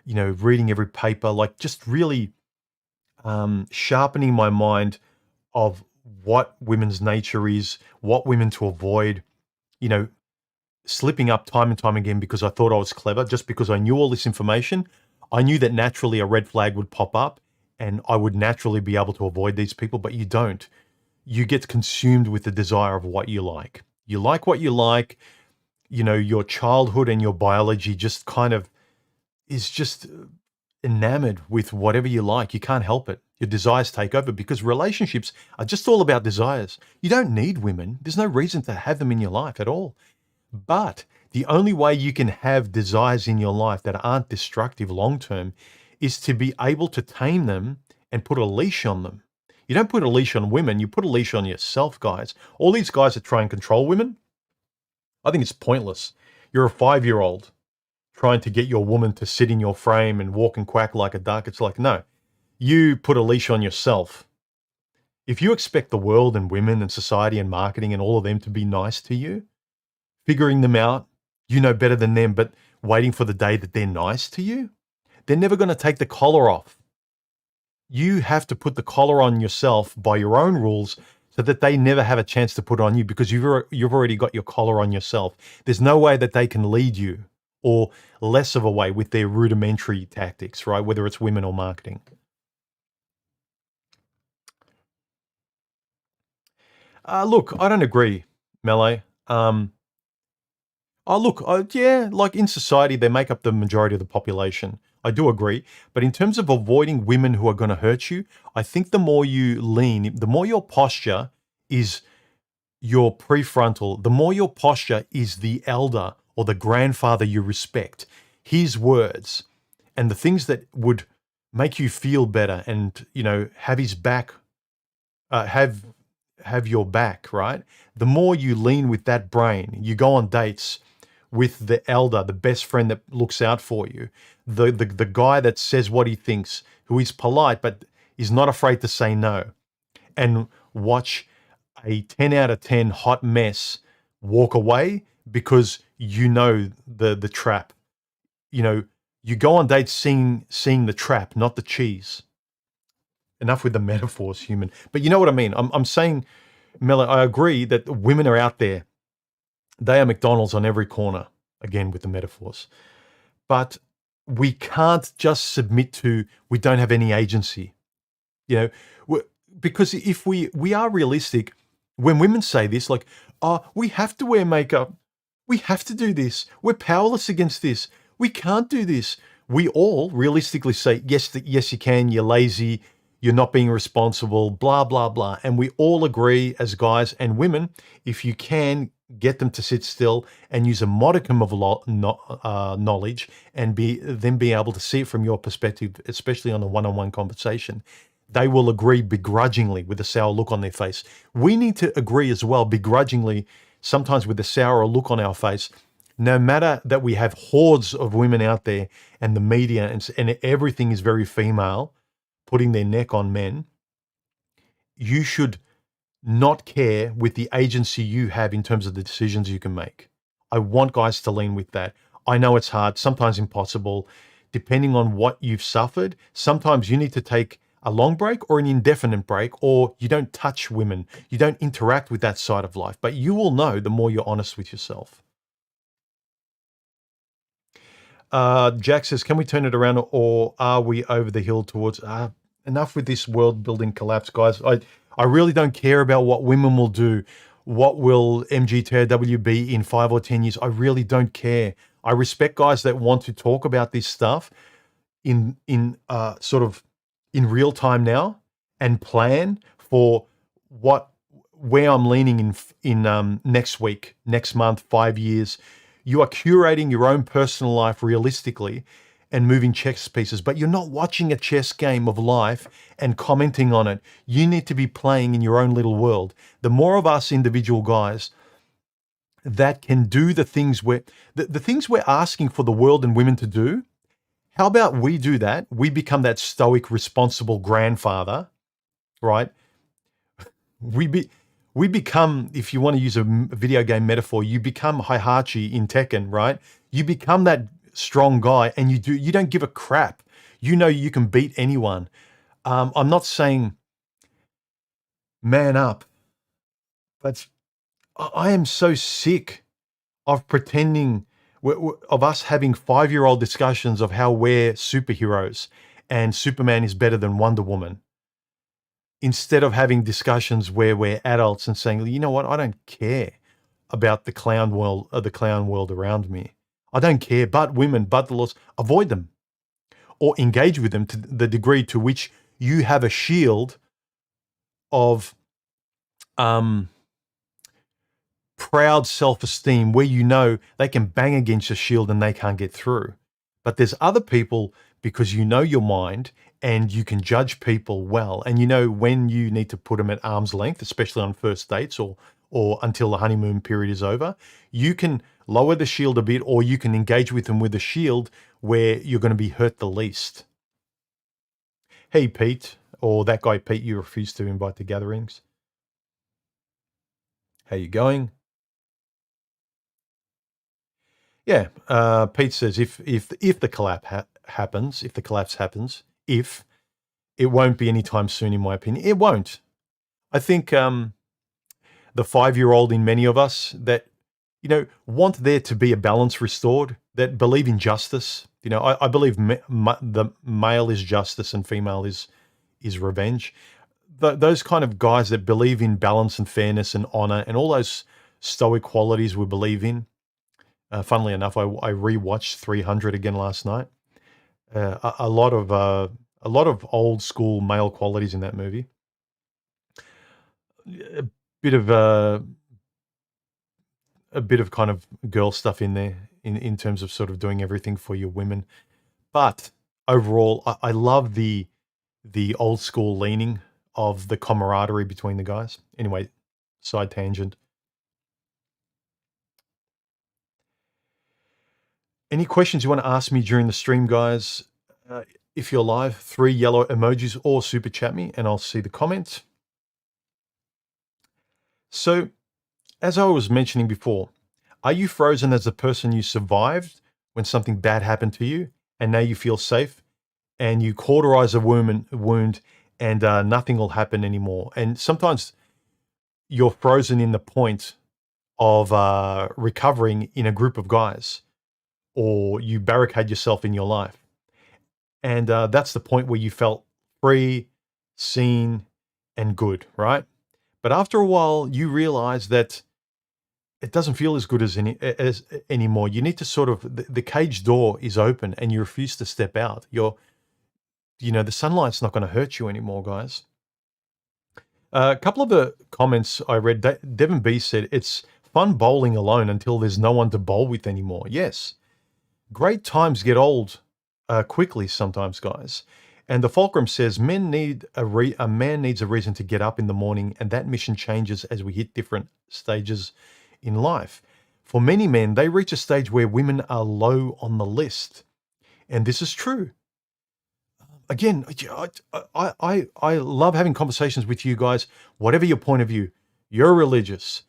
reading every paper, like just really sharpening my mind of what women's nature is, what women to avoid, slipping up time and time again because I thought I was clever, just because I knew all this information. I knew that naturally a red flag would pop up and I would naturally be able to avoid these people, but you don't. You get consumed with the desire of what you like. You like what you like, your childhood and your biology just kind of is just enamored with whatever you like. You can't help it. Your desires take over because relationships are just all about desires. You don't need women. There's no reason to have them in your life at all. But the only way you can have desires in your life that aren't destructive long-term is to be able to tame them and put a leash on them. You don't put a leash on women, you put a leash on yourself, guys. All these guys that try and control women, I think it's pointless. You're a 5-year-old trying to get your woman to sit in your frame and walk and quack like a duck. It's like, no, you put a leash on yourself. If you expect the world and women and society and marketing and all of them to be nice to you, figuring them out, you know better than them, but waiting for the day that they're nice to you, they're never going to take the collar off. You have to put the collar on yourself by your own rules so that they never have a chance to put it on you because you've already got your collar on yourself. There's no way that they can lead you, or less of a way, with their rudimentary tactics, right? Whether it's women or marketing. Look, I don't agree, Melee. Yeah, like in society, they make up the majority of the population. I do agree. But in terms of avoiding women who are going to hurt you, I think the more you lean, the more your posture is your prefrontal, the more your posture is the elder or the grandfather you respect, his words, and the things that would make you feel better and, have his back, have your back, right? The more you lean with that brain, you go on dates with the elder, the best friend that looks out for you, the guy that says what he thinks, who is polite but is not afraid to say no, and watch a 10 out of 10 hot mess walk away because the trap. You go on dates seeing the trap, not the cheese. Enough with the metaphors, human. But you know what I mean? I'm saying, Mela, I agree that women are out there. They are McDonald's on every corner, again with the metaphors. But we can't just submit to, we don't have any agency. Because if we are realistic, when women say this, like, oh, we have to wear makeup, we have to do this, we're powerless against this, we can't do this. We all realistically say, yes, you can, you're lazy, you're not being responsible, blah, blah, blah. And we all agree as guys and women, if you can get them to sit still and use a modicum of knowledge and then be able to see it from your perspective, especially on a one-on-one conversation, they will agree begrudgingly with a sour look on their face. We need to agree as well begrudgingly, sometimes with a sour look on our face, no matter that we have hordes of women out there and the media and everything is very female, putting their neck on men. You should not care with the agency you have in terms of the decisions you can make. I want guys to lean with that. I know it's hard, sometimes impossible, depending on what you've suffered. Sometimes you need to take a long break or an indefinite break, or you don't touch women. You don't interact with that side of life, but you will know the more you're honest with yourself. Jack says, can we turn it around, or are we over the hill towards enough with this world building collapse, guys? I really don't care about what women will do. What will MGTOW be in 5 or 10 years? I really don't care. I respect guys that want to talk about this stuff in sort of in real time now and plan for where I'm leaning in next week, next month, 5 years. You are curating your own personal life realistically and moving chess pieces, but you're not watching a chess game of life and commenting on it. You need to be playing in your own little world. The more of us individual guys that can do the things the things we're asking for the world and women to do, how about we do that? We become that stoic, responsible grandfather, right? We become, if you want to use a video game metaphor, you become Heihachi in Tekken, right? You become that strong guy, and you don't give a crap. You know you can beat anyone. I'm not saying man up, but I am so sick of pretending, of us having 5-year-old discussions of how we're superheroes and Superman is better than Wonder Woman, instead of having discussions where we're adults and saying, you know what, I don't care about the clown world around me. I don't care, but women, but the laws, avoid them or engage with them to the degree to which you have a shield of proud self-esteem where you know they can bang against a shield and they can't get through. But there's other people, because you know your mind and you can judge people well, and you know when you need to put them at arm's length, especially on first dates or until the honeymoon period is over. You can lower the shield a bit, or you can engage with them with a shield where you're going to be hurt the least. Hey, Pete, or that guy Pete you refused to invite to gatherings. How you going? Yeah, Pete says if the collapse happens, it won't be anytime soon, in my opinion. It won't. I think the 5-year-old in many of us that want there to be a balance restored, that believe in justice. I believe the male is justice and female is revenge. Those kind of guys that believe in balance and fairness and honor and all those stoic qualities we believe in. Funnily enough, I rewatched 300 again last night. A lot of old school male qualities in that movie. A bit of kind of girl stuff in there in terms of sort of doing everything for your women. But overall, I love the old school leaning of the camaraderie between the guys. Anyway, side tangent. Any questions you want to ask me during the stream, guys? If you're live, 3 yellow emojis or super chat me and I'll see the comments. So, as I was mentioning before, are you frozen as a person you survived when something bad happened to you and now you feel safe and you cauterize a wound and nothing will happen anymore? And sometimes you're frozen in the point of recovering in a group of guys, or you barricade yourself in your life. And that's the point where you felt free, seen, and good, right? But after a while, you realize that it doesn't feel as good as anymore. You need to sort of, the cage door is open and you refuse to step out. the sunlight's not going to hurt you anymore, guys. A couple of the comments I read, Devin B said, it's fun bowling alone until there's no one to bowl with anymore. Yes. Great times get old quickly sometimes, guys. And the Fulcrum says, a man needs a reason to get up in the morning, and that mission changes as we hit different stages in life. For many men, they reach a stage where women are low on the list. And this is true. Again, I love having conversations with you guys, whatever your point of view. You're religious.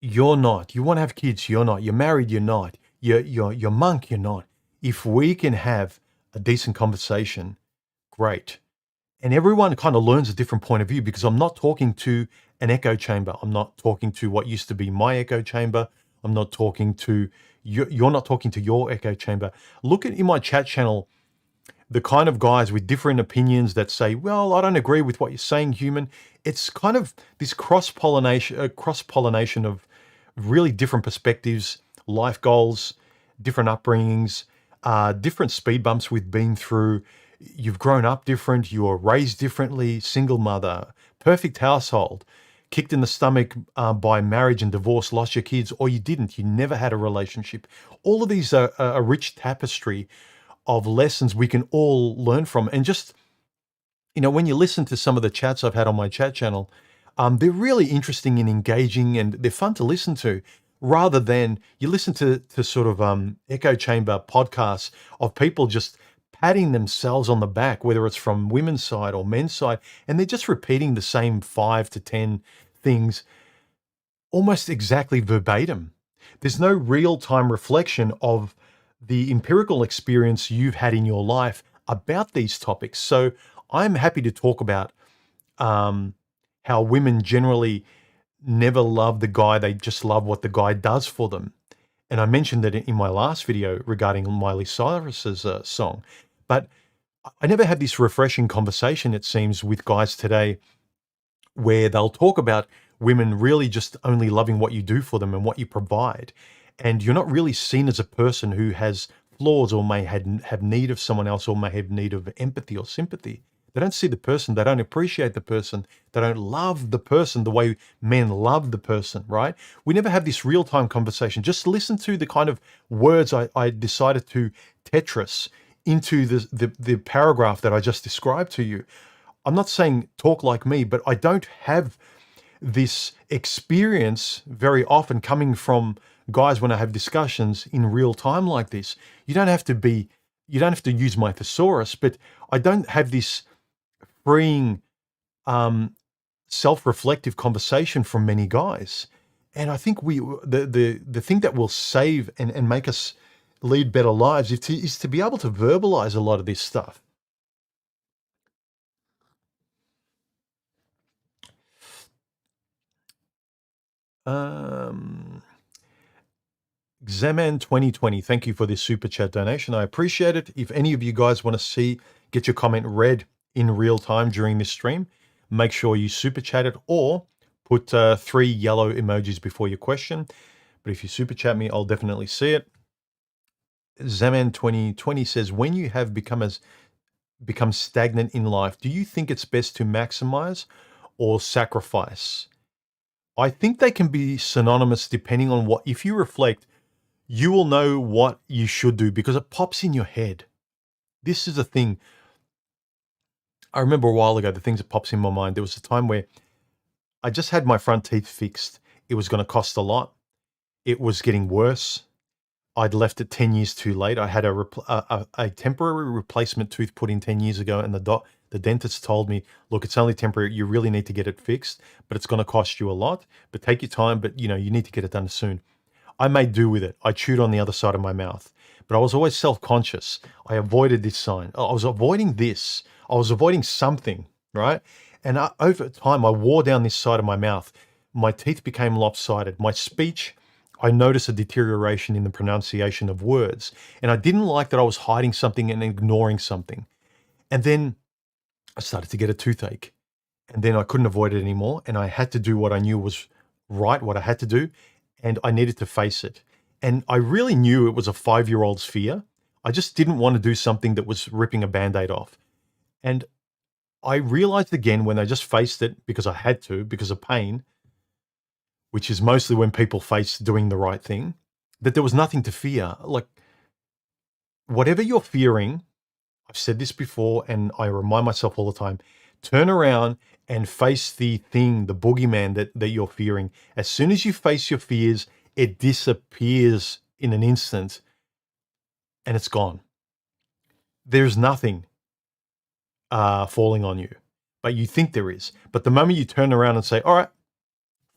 You're not. You want to have kids. You're not. You're married. You're not. You're monk. You're not. If we can have a decent conversation, great. And everyone kind of learns a different point of view, because I'm not talking to an echo chamber. I'm not talking to what used to be my echo chamber. I'm not talking to you're not talking to your echo chamber. Look at in my chat channel, the kind of guys with different opinions that say, well, I don't agree with what you're saying, human. It's kind of this cross-pollination of really different perspectives, life goals, different upbringings, different speed bumps we've been through. You've grown up different. You were raised differently, single mother, perfect household, kicked in the stomach by marriage and divorce, lost your kids, or you didn't. You never had a relationship. All of these are a rich tapestry of lessons we can all learn from. And just, when you listen to some of the chats I've had on my chat channel, they're really interesting and engaging, and they're fun to listen to, rather than you listen to sort of echo chamber podcasts of people just patting themselves on the back, whether it's from women's side or men's side, and they're just repeating the same 5 to 10 things almost exactly verbatim. There's no real-time reflection of the empirical experience you've had in your life about these topics. So I'm happy to talk about how women generally never love the guy, they just love what the guy does for them. And I mentioned that in my last video regarding Miley Cyrus's song. But I never had this refreshing conversation, it seems, with guys today, where they'll talk about women really just only loving what you do for them and what you provide. And you're not really seen as a person who has flaws or may have need of someone else or may have need of empathy or sympathy. They don't see the person. They don't appreciate the person. They don't love the person the way men love the person, right? We never have this real-time conversation. Just listen to the kind of words I decided to Tetris into the paragraph that I just described to you. I'm not saying talk like me, but I don't have this experience very often coming from guys when I have discussions in real time like this. You don't have to use my thesaurus, but I don't have this freeing, self-reflective conversation from many guys. And I think the thing that will save and make us lead better lives is to be able to verbalize a lot of this stuff. Zeman 2020, thank you for this super chat donation. I appreciate it. If any of you guys want to get your comment read in real time during this stream, make sure you super chat it or put 3 yellow emojis before your question. But if you super chat me, I'll definitely see it. Zeman 2020 says, when you have become stagnant in life, do you think it's best to maximize or sacrifice? I think they can be synonymous depending on if you reflect, you will know what you should do because it pops in your head. This is a thing. I remember a while ago, the things that pops in my mind, there was a time where I just had my front teeth fixed. It was going to cost a lot. It was getting worse. I'd left it 10 years too late. I had a temporary replacement tooth put in 10 years ago, and the dentist told me, look, it's only temporary. You really need to get it fixed, but it's going to cost you a lot. But take your time, but you need to get it done soon. I made do with it. I chewed on the other side of my mouth, but I was always self-conscious. I avoided this sign. I was avoiding this. I was avoiding something, right? And over time, I wore down this side of my mouth. My teeth became lopsided. My speech, I noticed a deterioration in the pronunciation of words. And I didn't like that I was hiding something and ignoring something. And then I started to get a toothache. And then I couldn't avoid it anymore. And I had to do what I knew was right, what I had to do. And I needed to face it. And I really knew it was a 5-year-old's fear. I just didn't want to do something that was ripping a Band-Aid off. And I realized again when I just faced it because I had to, because of pain, which is mostly when people face doing the right thing, that there was nothing to fear. Like, whatever you're fearing, I've said this before and I remind myself all the time, turn around and face the thing, the boogeyman that you're fearing. As soon as you face your fears, it disappears in an instant and it's gone. There's nothing falling on you, but you think there is. But the moment you turn around and say, all right,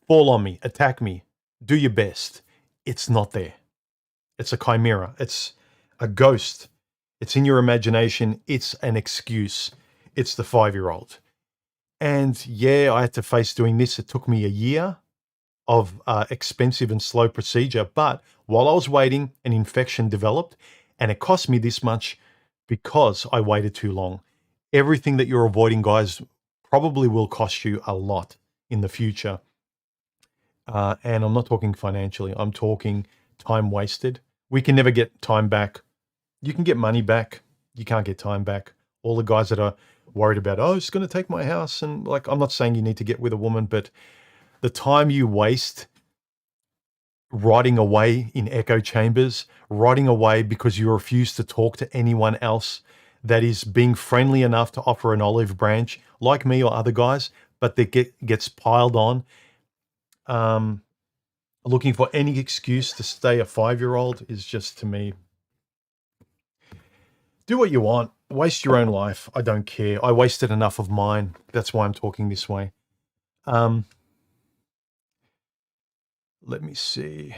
fall on me, attack me, do your best, it's not there. It's a chimera. It's a ghost. It's in your imagination. It's an excuse. It's the 5-year-old. And yeah, I had to face doing this. It took me a year of expensive and slow procedure. But while I was waiting, an infection developed and it cost me this much because I waited too long. Everything that you're avoiding, guys, probably will cost you a lot in the future. And I'm not talking financially. I'm talking time wasted. We can never get time back. You can get money back. You can't get time back. All the guys that are worried about, oh, it's going to take my house. And like, I'm not saying you need to get with a woman, but the time you waste rotting away in echo chambers, rotting away because you refuse to talk to anyone else that is being friendly enough to offer an olive branch, like me or other guys, but that gets piled on. Looking for any excuse to stay a 5-year-old is just, to me, do what you want. Waste your own life. I don't care. I wasted enough of mine. That's why I'm talking this way. Let me see.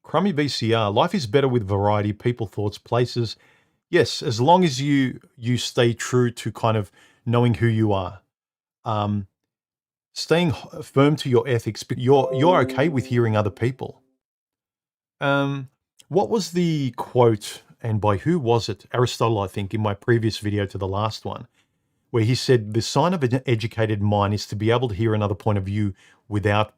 Crummy BCR. Life is better with variety, people, thoughts, places. Yes, as long as you stay true to kind of knowing who you are. Staying firm to your ethics, but you're okay with hearing other people. What was the quote, and by who was it? Aristotle, I think, in my previous video to the last one, where he said, the sign of an educated mind is to be able to hear another point of view without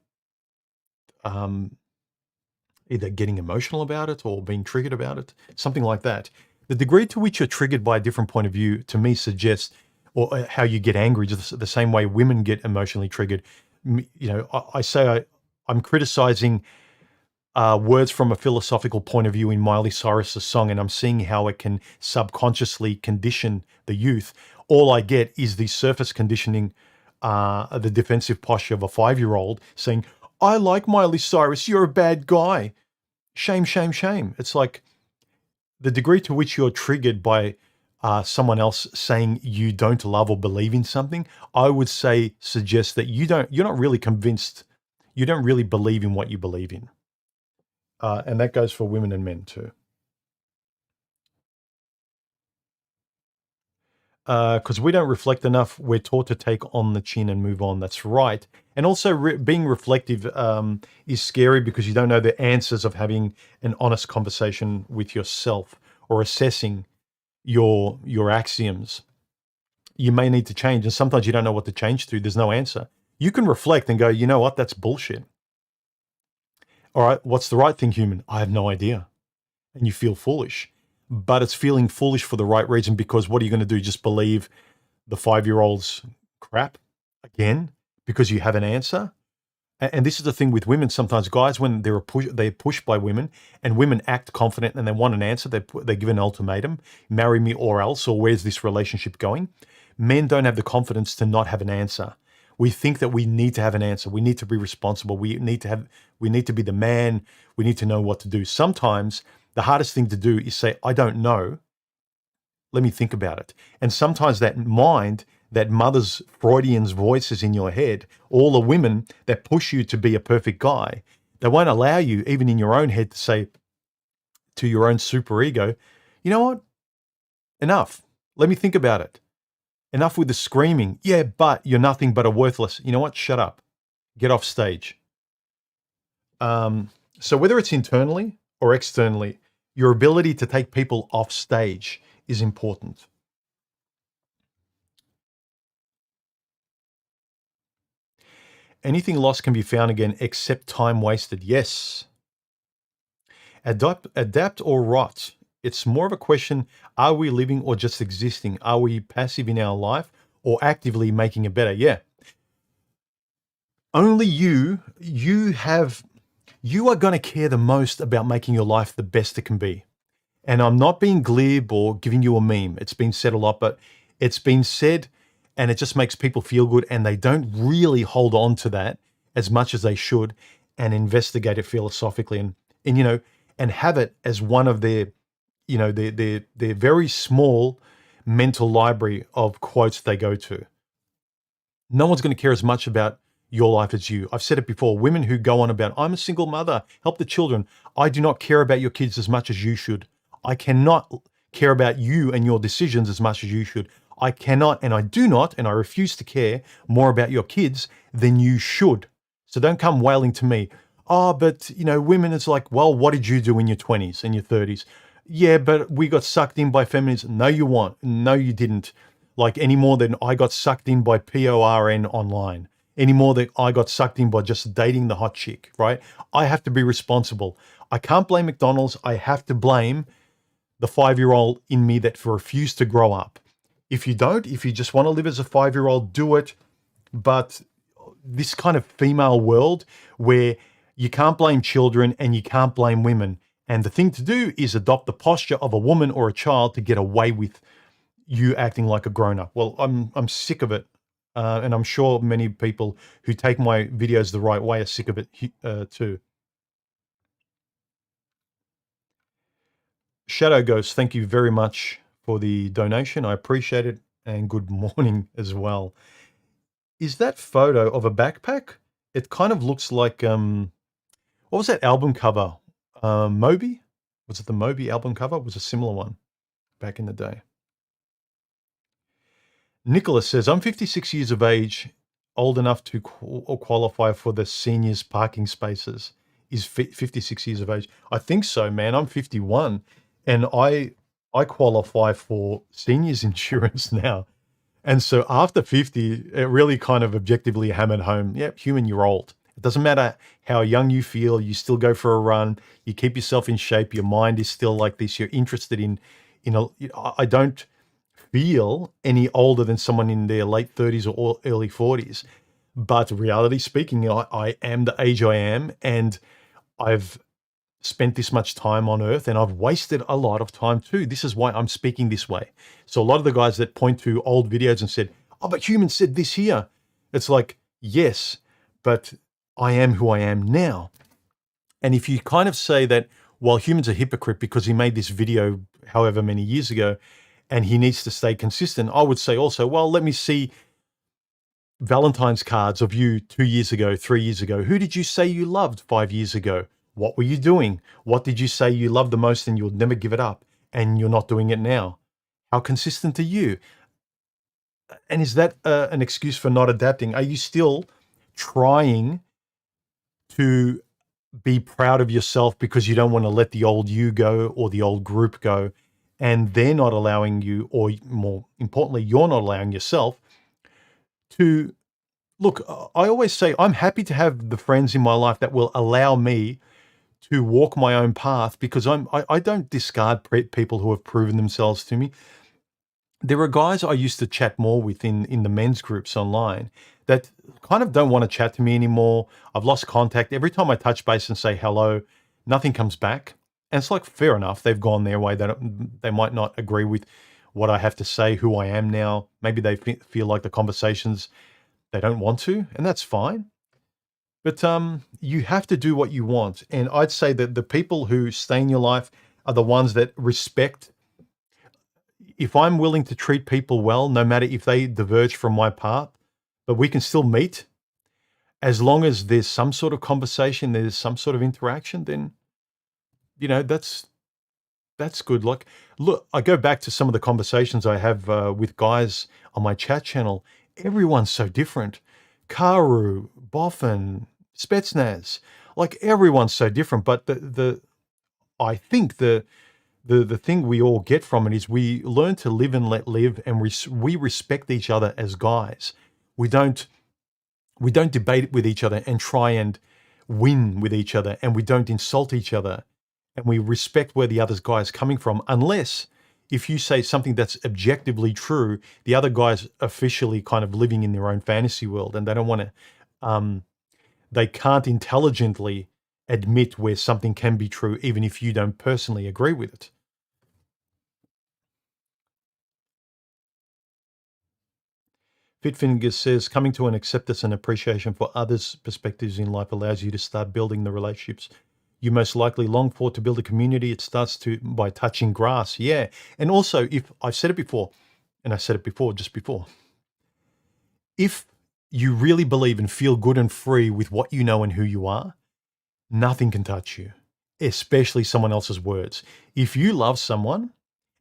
either getting emotional about it or being triggered about it, something like that. The degree to which you're triggered by a different point of view, to me, suggests, or how you get angry, just the same way women get emotionally triggered. You know, I say I'm criticizing words from a philosophical point of view in Miley Cyrus's song, and I'm seeing how it can subconsciously condition the youth. All I get is the surface conditioning, the defensive posture of a 5-year-old saying, I like Miley Cyrus, you're a bad guy. Shame, shame, shame. It's like the degree to which you're triggered by someone else saying you don't love or believe in something, I would say suggests that you're not really convinced, you don't really believe in what you believe in. And that goes for women and men too. Because we don't reflect enough, we're taught to take on the chin and move on. That's right. And also being reflective is scary because you don't know the answers of having an honest conversation with yourself or assessing your axioms. You may need to change, and sometimes you don't know what to change to. There's no answer. You can reflect and go, you know what, that's bullshit. All right, what's the right thing, human? I have no idea. And you feel foolish. But it's feeling foolish for the right reason, because what are you going to do? Just believe the 5-year-old's crap again because you have an answer? And this is the thing with women. Sometimes guys, when they're pushed by women, and women act confident and they want an answer, they give an ultimatum, marry me or else, or where's this relationship going? Men don't have the confidence to not have an answer. We think that we need to have an answer. We need to be responsible. We need to be the man. We need to know what to do. Sometimes the hardest thing to do is say, I don't know. Let me think about it. And sometimes that mind, that mother's Freudian's voices in your head, all the women that push you to be a perfect guy, they won't allow you, even in your own head, to say to your own superego, you know what? Enough. Let me think about it. Enough with the screaming. Yeah, but you're nothing but a worthless. You know what? Shut up. Get off stage. So whether it's internally or externally, your ability to take people off stage is important. Anything lost can be found again except time wasted. Yes. Adapt or rot. It's more of a question, are we living or just existing? Are we passive in our life or actively making it better? Yeah. Only you are going to care the most about making your life the best it can be. And I'm not being glib or giving you a meme. It's been said a lot, but it's been said and it just makes people feel good, and they don't really hold on to that as much as they should and investigate it philosophically and and have it as one of their their very small mental library of quotes they go to. No one's going to care as much about your life as you. I've said it before. Women who go on about, I'm a single mother, help the children. I do not care about your kids as much as you should. I cannot care about you and your decisions as much as you should. I cannot, and I do not, and I refuse to care more about your kids than you should. So don't come wailing to me. Oh, but women, it's like, well, what did you do in your 20s and your 30s? Yeah, but we got sucked in by feminism. No, you weren't. No, you didn't. Like any more than I got sucked in by PORN online. Any more than I got sucked in by just dating the hot chick, right? I have to be responsible. I can't blame McDonald's. I have to blame the 5-year-old in me that refused to grow up. If you don't, if you just want to live as a 5-year-old, do it. But this kind of female world where you can't blame children and you can't blame women. And the thing to do is adopt the posture of a woman or a child to get away with you acting like a grown-up. Well, I'm sick of it. And I'm sure many people who take my videos the right way are sick of it too. Shadow Ghost, thank you very much for the donation. I appreciate it. And good morning as well. Is that photo of a backpack? It kind of looks like, what was that album cover? Moby? Was it the Moby album cover? It was a similar one back in the day. Nicholas says, I'm 56 years of age, old enough to qualify for the seniors parking spaces. Is 56 years of age? I think so, man. I'm 51 and I qualify for seniors insurance now. And so after 50, it really kind of objectively hammered home, yep, human, you're old. It doesn't matter how young you feel, you still go for a run, you keep yourself in shape, your mind is still like this, you're interested in I don't feel any older than someone in their late 30s or early 40s. But reality speaking, I am the age I am, and I've spent this much time on earth and I've wasted a lot of time too. This is why I'm speaking this way. So a lot of the guys that point to old videos and said, oh, but humans said this here. It's like, yes, but I am who I am now. And if you kind of say that, well, humans are hypocrite because he made this video however many years ago and he needs to stay consistent, I would say also, well, let me see Valentine's cards of you 2 years ago, 3 years ago. Who did you say you loved 5 years ago? What were you doing? What did you say you loved the most and you'll never give it up and you're not doing it now? How consistent are you? And is that an excuse for not adapting? Are you still trying to be proud of yourself because you don't want to let the old you go or the old group go, and they're not allowing you, or more importantly, you're not allowing yourself to look? I always say I'm happy to have the friends in my life that will allow me to walk my own path because I don't discard people who have proven themselves to me. There are guys I used to chat more with in the men's groups online that kind of don't want to chat to me anymore. I've lost contact. Every time I touch base and say hello, nothing comes back. And it's like, fair enough. They've gone their way. They might not agree with what I have to say, who I am now. Maybe they feel like the conversations, they don't want to, and that's fine. But you have to do what you want. And I'd say that the people who stay in your life are the ones that respect. If I'm willing to treat people well, no matter if they diverge from my path, but we can still meet, as long as there's some sort of conversation, there's some sort of interaction, then, that's good. Like, look, I go back to some of the conversations I have with guys on my chat channel. Everyone's so different. Karu, Boffin, Spetsnaz, like everyone's so different. But I think the thing we all get from it is we learn to live and let live, and we respect each other as guys. We don't debate with each other and try and win with each other, and we don't insult each other. and we respect where the other guy is coming from, unless if you say something that's objectively true, the other guy's officially kind of living in their own fantasy world, and they don't want to, they can't intelligently admit where something can be true, even if you don't personally agree with it. Fitfinger says, coming to an acceptance and appreciation for others' perspectives in life allows you to start building the relationships you most likely long for, to build a community. It starts by touching grass. Yeah. And also, if I've said it before, and I said it before, just before, if you really believe and feel good and free with what you know and who you are, nothing can touch you, especially someone else's words. If you love someone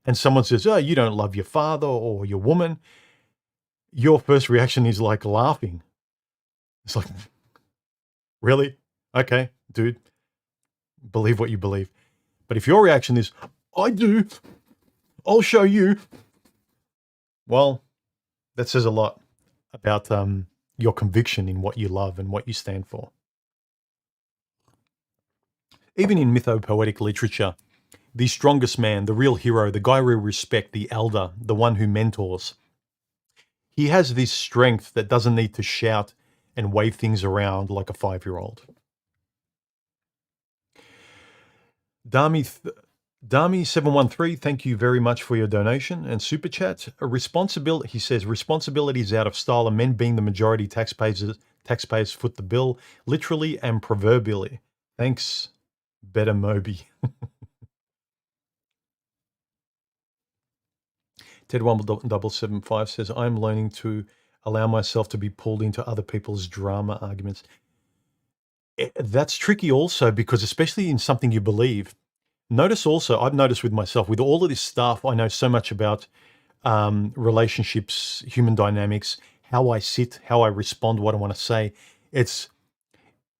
and someone says, oh, you don't love your father or your woman, your first reaction is like laughing. It's like, really? Okay, dude, believe what you believe. But if your reaction is, I do, I'll show you, well, that says a lot about your conviction in what you love and what you stand for. Even in mythopoetic literature, the strongest man, the real hero, the guy we respect, the elder, the one who mentors, he has this strength that doesn't need to shout and wave things around like a 5-year-old. Dami713, thank you very much for your donation and super chat. He says, responsibility is out of style, and men being the majority taxpayers foot the bill, literally and proverbially. Thanks, Better Moby. Ted1775 says, I'm learning to allow myself to be pulled into other people's drama arguments. That's tricky also, because especially in something you believe, notice also, I've noticed with myself, with all of this stuff, I know so much about relationships, human dynamics, how I sit, how I respond, what I want to say.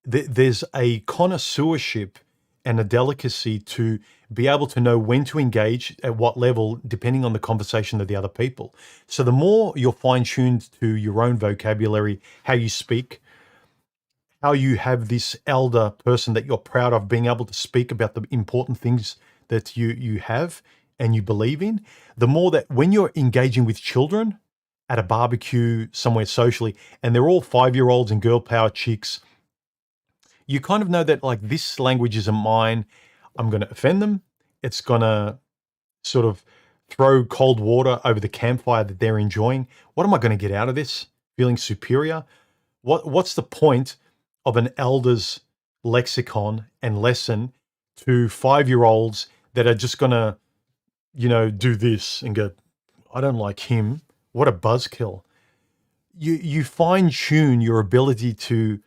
There's a connoisseurship and a delicacy to be able to know when to engage at what level, depending on the conversation of the other people. So the more you're fine-tuned to your own vocabulary, how you speak, how you have this elder person that you're proud of being able to speak about the important things that you have and you believe in, the more that when you're engaging with children at a barbecue somewhere socially, and they're all 5-year-olds and girl power chicks, you kind of know that, like, this language isn't mine. I'm going to offend them. It's going to sort of throw cold water over the campfire that they're enjoying. What am I going to get out of this? Feeling superior? What's the point of an elder's lexicon and lesson to 5-year-olds that are just going to, do this and go, I don't like him. What a buzzkill. You fine-tune your ability to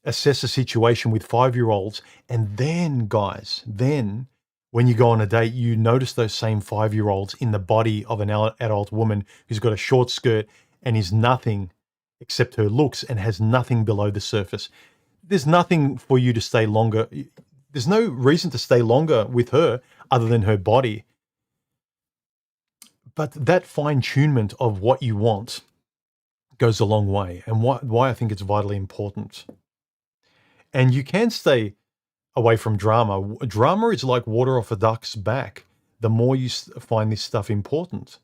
assess a situation with 5-year-olds, and then, guys, when you go on a date, you notice those same 5-year-olds in the body of an adult woman who's got a short skirt and is nothing except her looks and has nothing below the surface. There's nothing for you to stay longer. There's no reason to stay longer with her other than her body. But that fine-tunement of what you want goes a long way, and why I think it's vitally important. And you can stay away from drama. Drama is like water off a duck's back. The more you find this stuff important.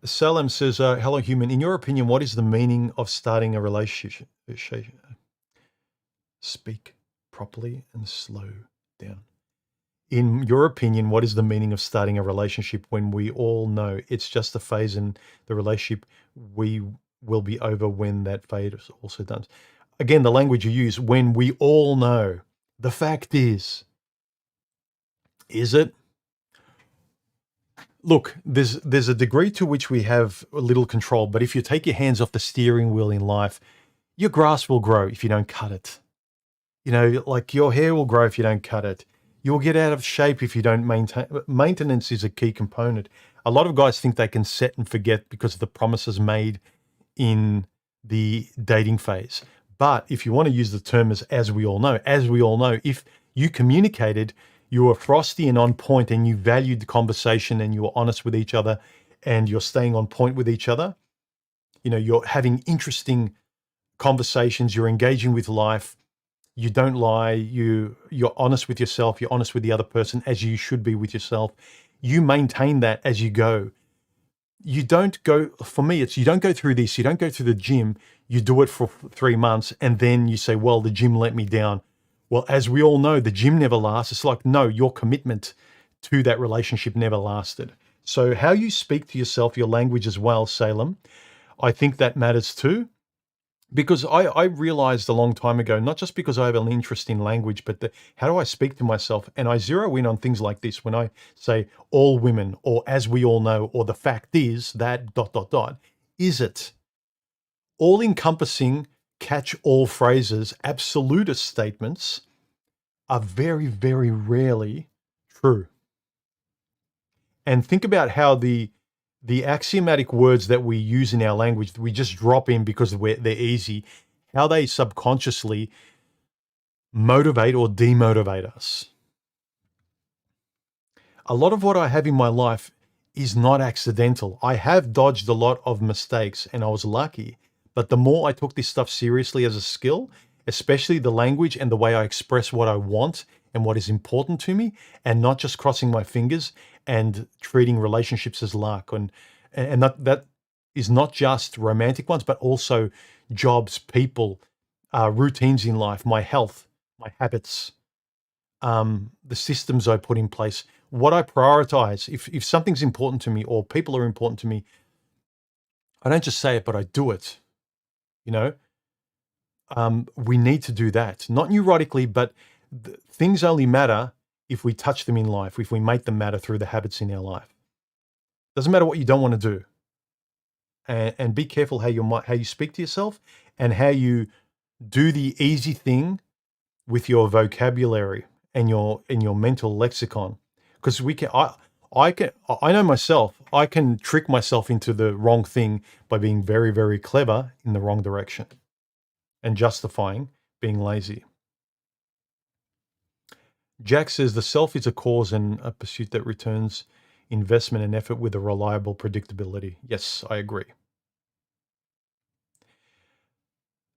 Salem says, hello, human. In your opinion, what is the meaning of starting a relationship? Speak properly and slow down. In your opinion, what is the meaning of starting a relationship when we all know it's just a phase in the relationship? We will be over when that phase is also done. Again, the language you use, when we all know. The fact is it? Look, there's a degree to which we have a little control, but if you take your hands off the steering wheel in life, your grass will grow if you don't cut it. Like your hair will grow if you don't cut it. You'll get out of shape if you don't maintain. Maintenance is a key component. A lot of guys think they can set and forget because of the promises made in the dating phase. But if you want to use the term as we all know, if you communicated, you were frosty and on point, and you valued the conversation, and you were honest with each other, and you're staying on point with each other, you're having interesting conversations, you're engaging with life, You don't lie. You're honest with yourself. You're honest with the other person as you should be with yourself. You maintain that as you go. You don't go, for me, it's you don't go through this. You don't go through the gym. You do it for 3 months and then you say, well, the gym let me down. Well, as we all know, the gym never lasts. It's like, no, your commitment to that relationship never lasted. So how you speak to yourself, your language as well, Salem, I think that matters too. Because I realized a long time ago, not just because I have an interest in language, but how do I speak to myself? And I zero in on things like this when I say all women, or as we all know, or the fact is that dot, dot, dot. Is it all encompassing, catch all phrases, absolutist statements are very, very rarely true. And think about how the axiomatic words that we use in our language, that we just drop in because they're easy, how they subconsciously motivate or demotivate us. A lot of what I have in my life is not accidental. I have dodged a lot of mistakes and I was lucky. But the more I took this stuff seriously as a skill, especially the language and the way I express what I want and what is important to me, and not just crossing my fingers and treating relationships as luck. And that is not just romantic ones, but also jobs, people, routines in life, my health, my habits, the systems I put in place, what I prioritize. If something's important to me or people are important to me, I don't just say it, but I do it. You know, we need to do that, not neurotically, but things only matter if we touch them in life, if we make them matter through the habits in our life. Doesn't matter what you don't want to do. And be careful how you speak to yourself and how you do the easy thing with your vocabulary and your mental lexicon. Because I know myself, I can trick myself into the wrong thing by being very, very clever in the wrong direction and justifying being lazy. Jack says the self is a cause and a pursuit that returns investment and effort with a reliable predictability. Yes, I agree.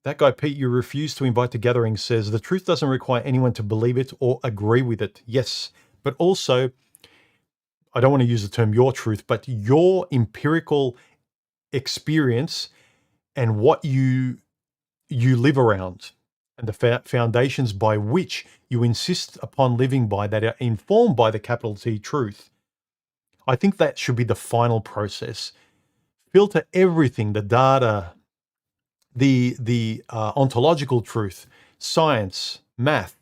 That guy, Pete, you refuse to invite to gatherings, says the truth doesn't require anyone to believe it or agree with it. Yes, but also, I don't want to use the term your truth, but your empirical experience and what you live around and the foundations by which you insist upon living by that are informed by the capital T truth. I think that should be the final process. Filter everything, the data, the ontological truth, science, math,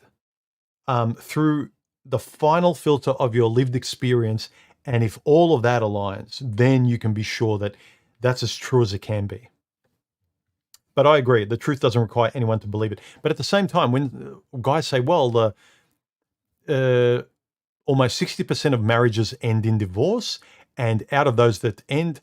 through the final filter of your lived experience. And if all of that aligns, then you can be sure that that's as true as it can be. But I agree, the truth doesn't require anyone to believe it. But at the same time, when guys say, well, almost 60% of marriages end in divorce, and out of those that end,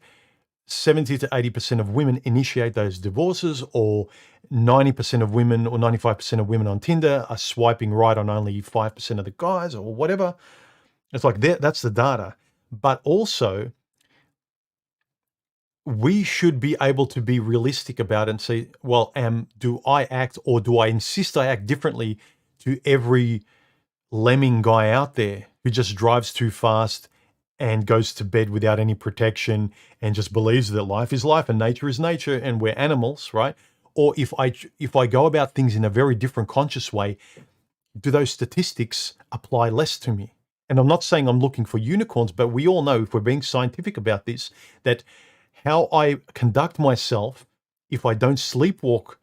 70 to 80% of women initiate those divorces, or 90% of women or 95% of women on Tinder are swiping right on only 5% of the guys or whatever. It's like that's the data. But also, we should be able to be realistic about it and say, well, do I act or do I insist I act differently to every lemming guy out there who just drives too fast and goes to bed without any protection and just believes that life is life and nature is nature and we're animals, right? Or if I go about things in a very different conscious way, do those statistics apply less to me? And I'm not saying I'm looking for unicorns, but we all know, if we're being scientific about this, that how I conduct myself, if I don't sleepwalk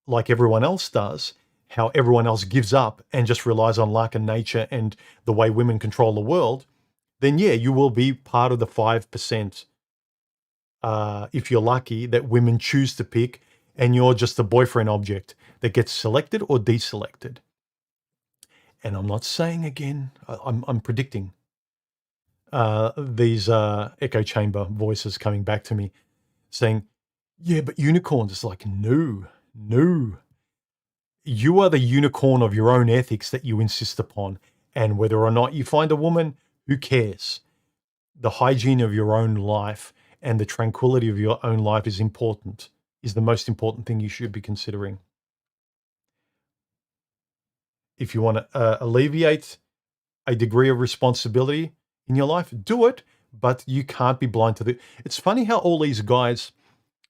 like everyone else does, how everyone else gives up and just relies on luck and nature and the way women control the world, then yeah, you will be part of the 5%, if you're lucky, that women choose to pick, and you're just a boyfriend object that gets selected or deselected. And I'm not saying again, I'm predicting these echo chamber voices coming back to me saying, yeah, but unicorns. It's like, no. You are the unicorn of your own ethics that you insist upon. And whether or not you find a woman, who cares? The hygiene of your own life and the tranquility of your own life is important, is the most important thing you should be considering. if you want to alleviate a degree of responsibility in your life, do it, but you can't be blind to the. It's funny how all these guys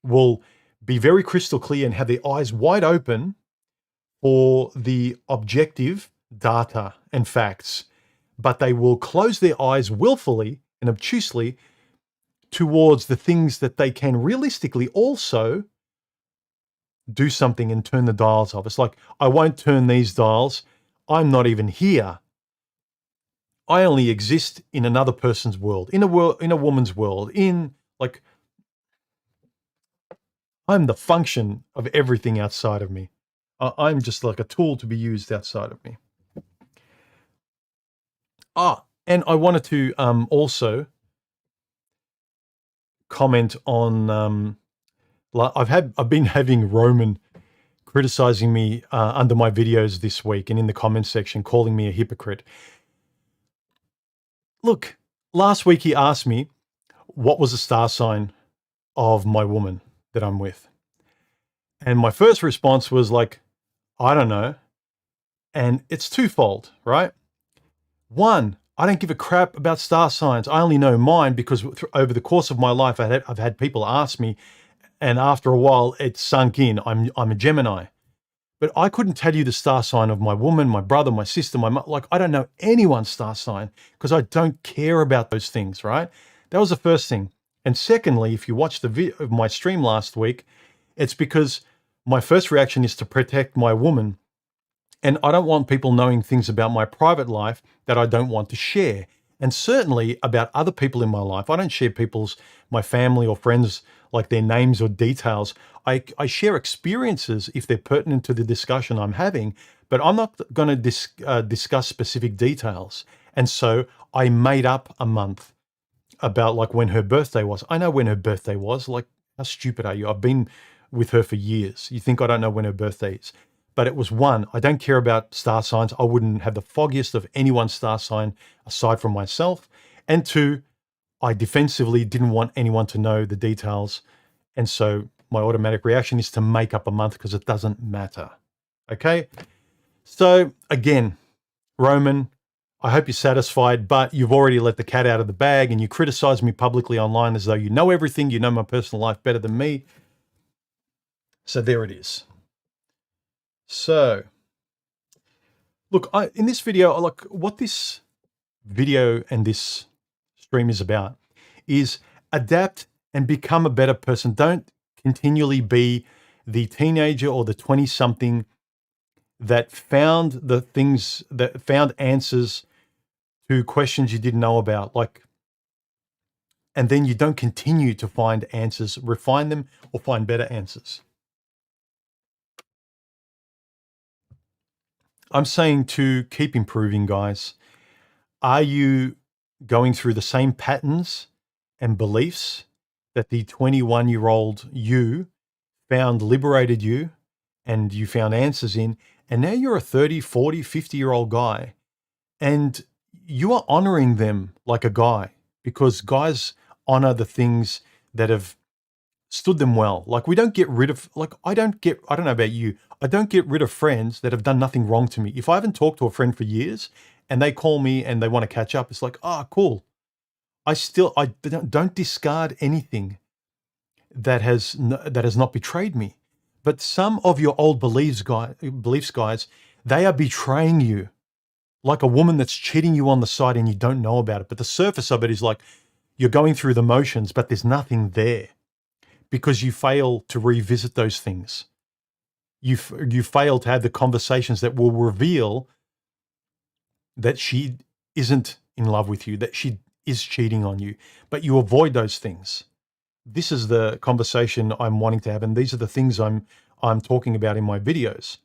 will be very crystal clear and have their eyes wide open for the objective data and facts, but they will close their eyes willfully and obtusely towards the things that they can realistically also do something and turn the dials off. It's like, I won't turn these dials. I'm not even here. I only exist in another person's world, in a woman's world, like, I'm the function of everything outside of me. I'm just like a tool to be used outside of me. And I wanted to also comment on I've been having Roman criticizing me under my videos this week and in the comments section, calling me a hypocrite. Look, last week he asked me what was the star sign of my woman that I'm with. And my first response was like, I don't know. And it's twofold, right? One, I don't give a crap about star signs. I only know mine because over the course of my life, I've had people ask me, and after a while, it sunk in. I'm a Gemini. But I couldn't tell you the star sign of my woman, my brother, my sister, like, I don't know anyone's star sign because I don't care about those things, right? That was the first thing. And secondly, if you watched the video of my stream last week, it's because my first reaction is to protect my woman. And I don't want people knowing things about my private life that I don't want to share. And certainly about other people in my life. I don't share my family or friends, like their names or details. I share experiences if they're pertinent to the discussion I'm having, but I'm not going to discuss specific details. And so I made up a month about like when her birthday was. I know when her birthday was. Like, how stupid are you? I've been with her for years. You think I don't know when her birthday is? But it was one, I don't care about star signs. I wouldn't have the foggiest of anyone's star sign aside from myself. And two, I defensively didn't want anyone to know the details. And so my automatic reaction is to make up a month because it doesn't matter. Okay? So again, Roman, I hope you're satisfied, but you've already let the cat out of the bag and you criticize me publicly online as though you know everything, you know my personal life better than me. So there it is. So, look, in this video, like what this video and this stream is about is adapt and become a better person. Don't continually be the teenager or the 20-something that found answers to questions you didn't know about, and then you don't continue to find answers, refine them, or find better answers. I'm saying to keep improving, guys. Are you going through the same patterns and beliefs that the 21-year-old you found liberated you and you found answers in, and now you're a 30, 40, 50-year-old guy, and you are honoring them like a guy, because guys honor the things that have stood them well. Like, we don't get rid of, I don't know about you, I don't get rid of friends that have done nothing wrong to me. If I haven't talked to a friend for years and they call me and they want to catch up, it's like, cool. I don't discard anything that has not betrayed me. But some of your old beliefs, guys, they are betraying you, like a woman that's cheating you on the side and you don't know about it. But the surface of it is like you're going through the motions, but there's nothing there because you fail to revisit those things. You fail to have the conversations that will reveal that she isn't in love with you, that she is cheating on you, but you avoid those things. This is the conversation I'm wanting to have, and these are the things I'm talking about in my videos.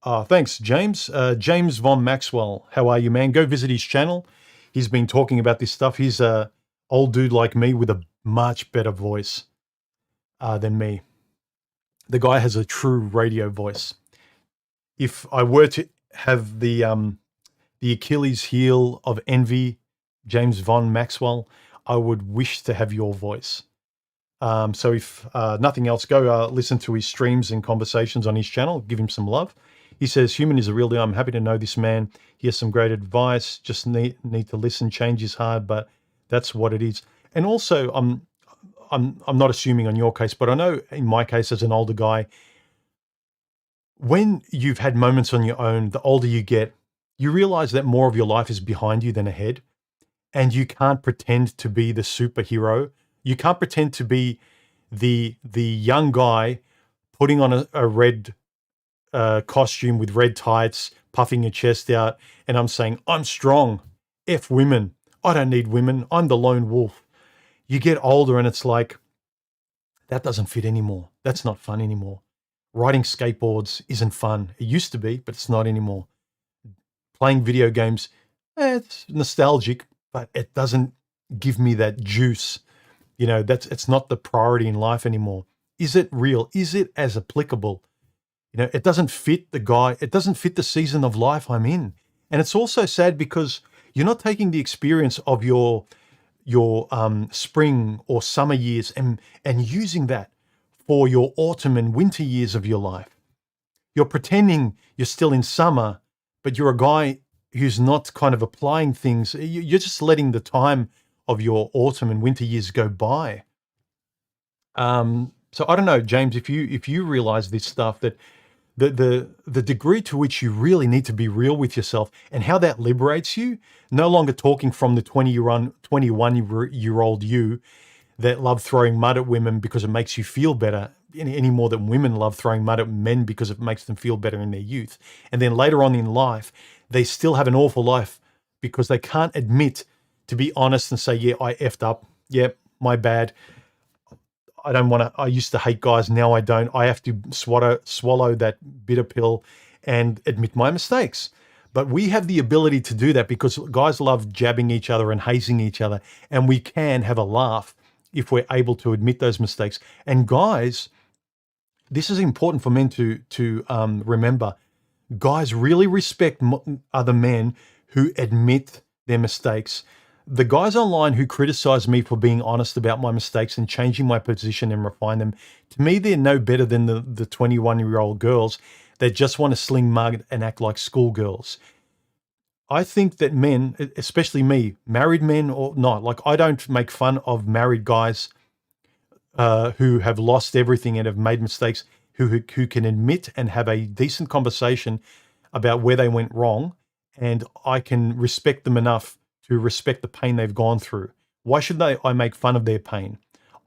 Thanks, James. James Von Maxwell, how are you, man? Go visit his channel. He's been talking about this stuff. He's a old dude like me with a much better voice than me. The guy has a true radio voice. If I were to have the Achilles heel of envy, James Von Maxwell, I would wish to have your voice. So if nothing else, go listen to his streams and conversations on his channel. Give him some love. He says, human is a real deal. I'm happy to know this man. He has some great advice. Just need to listen. Change is hard, but that's what it is. And also, I'm not assuming on your case, but I know in my case as an older guy, when you've had moments on your own, the older you get, you realize that more of your life is behind you than ahead. And you can't pretend to be the superhero. You can't pretend to be the young guy putting on a red costume with red tights, puffing your chest out, and I'm saying, I'm strong. F women. I don't need women. I'm the lone wolf. You get older and it's like, that doesn't fit anymore. That's not fun anymore. Riding skateboards isn't fun. It used to be, but it's not anymore. Playing video games, it's nostalgic, but it doesn't give me that juice. You know, it's not the priority in life anymore. Is it real? Is it as applicable? You know, it doesn't fit the guy. It doesn't fit the season of life I'm in. And it's also sad because you're not taking the experience of your spring or summer years and using that for your autumn and winter years of your life. You're pretending you're still in summer, but you're a guy who's not kind of applying things. You're just letting the time of your autumn and winter years go by. So I don't know, James, if you realize this stuff, that the degree to which you really need to be real with yourself and how that liberates you, no longer talking from the 21-year-old you that love throwing mud at women because it makes you feel better, any more than women love throwing mud at men because it makes them feel better in their youth. And then later on in life, they still have an awful life because they can't admit to be honest and say, yeah, I effed up. Yeah, my bad. I don't want to, I used to hate guys. Now I don't. I have to swallow that bitter pill and admit my mistakes. But we have the ability to do that because guys love jabbing each other and hazing each other. And we can have a laugh if we're able to admit those mistakes. And guys, this is important for men to remember. Guys really respect other men who admit their mistakes. The guys online who criticize me for being honest about my mistakes and changing my position and refine them, to me, they're no better than the 21-year-old girls that just want to sling mud and act like schoolgirls. I think that men, especially me, married men or not, like I don't make fun of married guys who have lost everything and have made mistakes, who can admit and have a decent conversation about where they went wrong, and I can respect them enough to respect the pain they've gone through. Why should I make fun of their pain?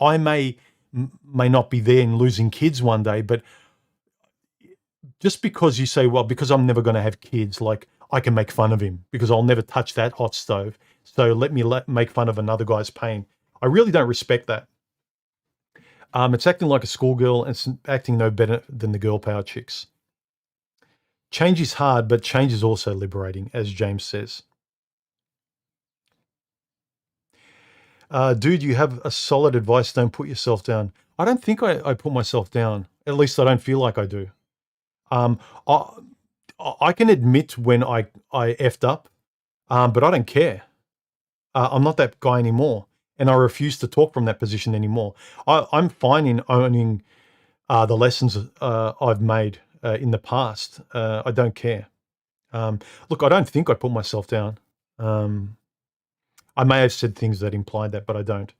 I may not be there in losing kids one day, but just because you say, well, because I'm never going to have kids, like I can make fun of him because I'll never touch that hot stove. So let me make fun of another guy's pain. I really don't respect that. It's acting like a schoolgirl and it's acting no better than the girl power chicks. Change is hard, but change is also liberating, as James says. Dude, you have a solid advice. Don't put yourself down. I don't think I put myself down. At least I don't feel like I do. I can admit when I effed up, but I don't care. I'm not that guy anymore, and I refuse to talk from that position anymore. I'm fine in owning the lessons I've made in the past. I don't care. Look, I don't think I put myself down. I may have said things that implied that, but I don't.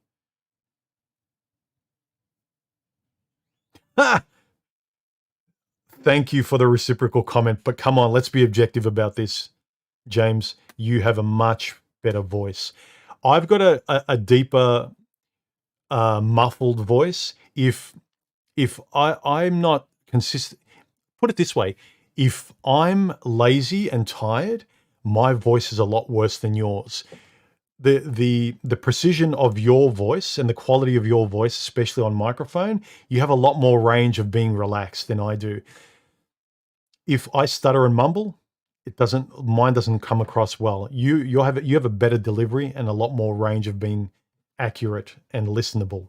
Thank you for the reciprocal comment, but come on, let's be objective about this. James, you have a much better voice. I've got a deeper, muffled voice. If I'm not consistent, put it this way, if I'm lazy and tired, my voice is a lot worse than yours. The precision of your voice and the quality of your voice, especially on microphone, you have a lot more range of being relaxed than I do. If I stutter and mumble, mine doesn't come across well. You have a better delivery and a lot more range of being accurate and listenable.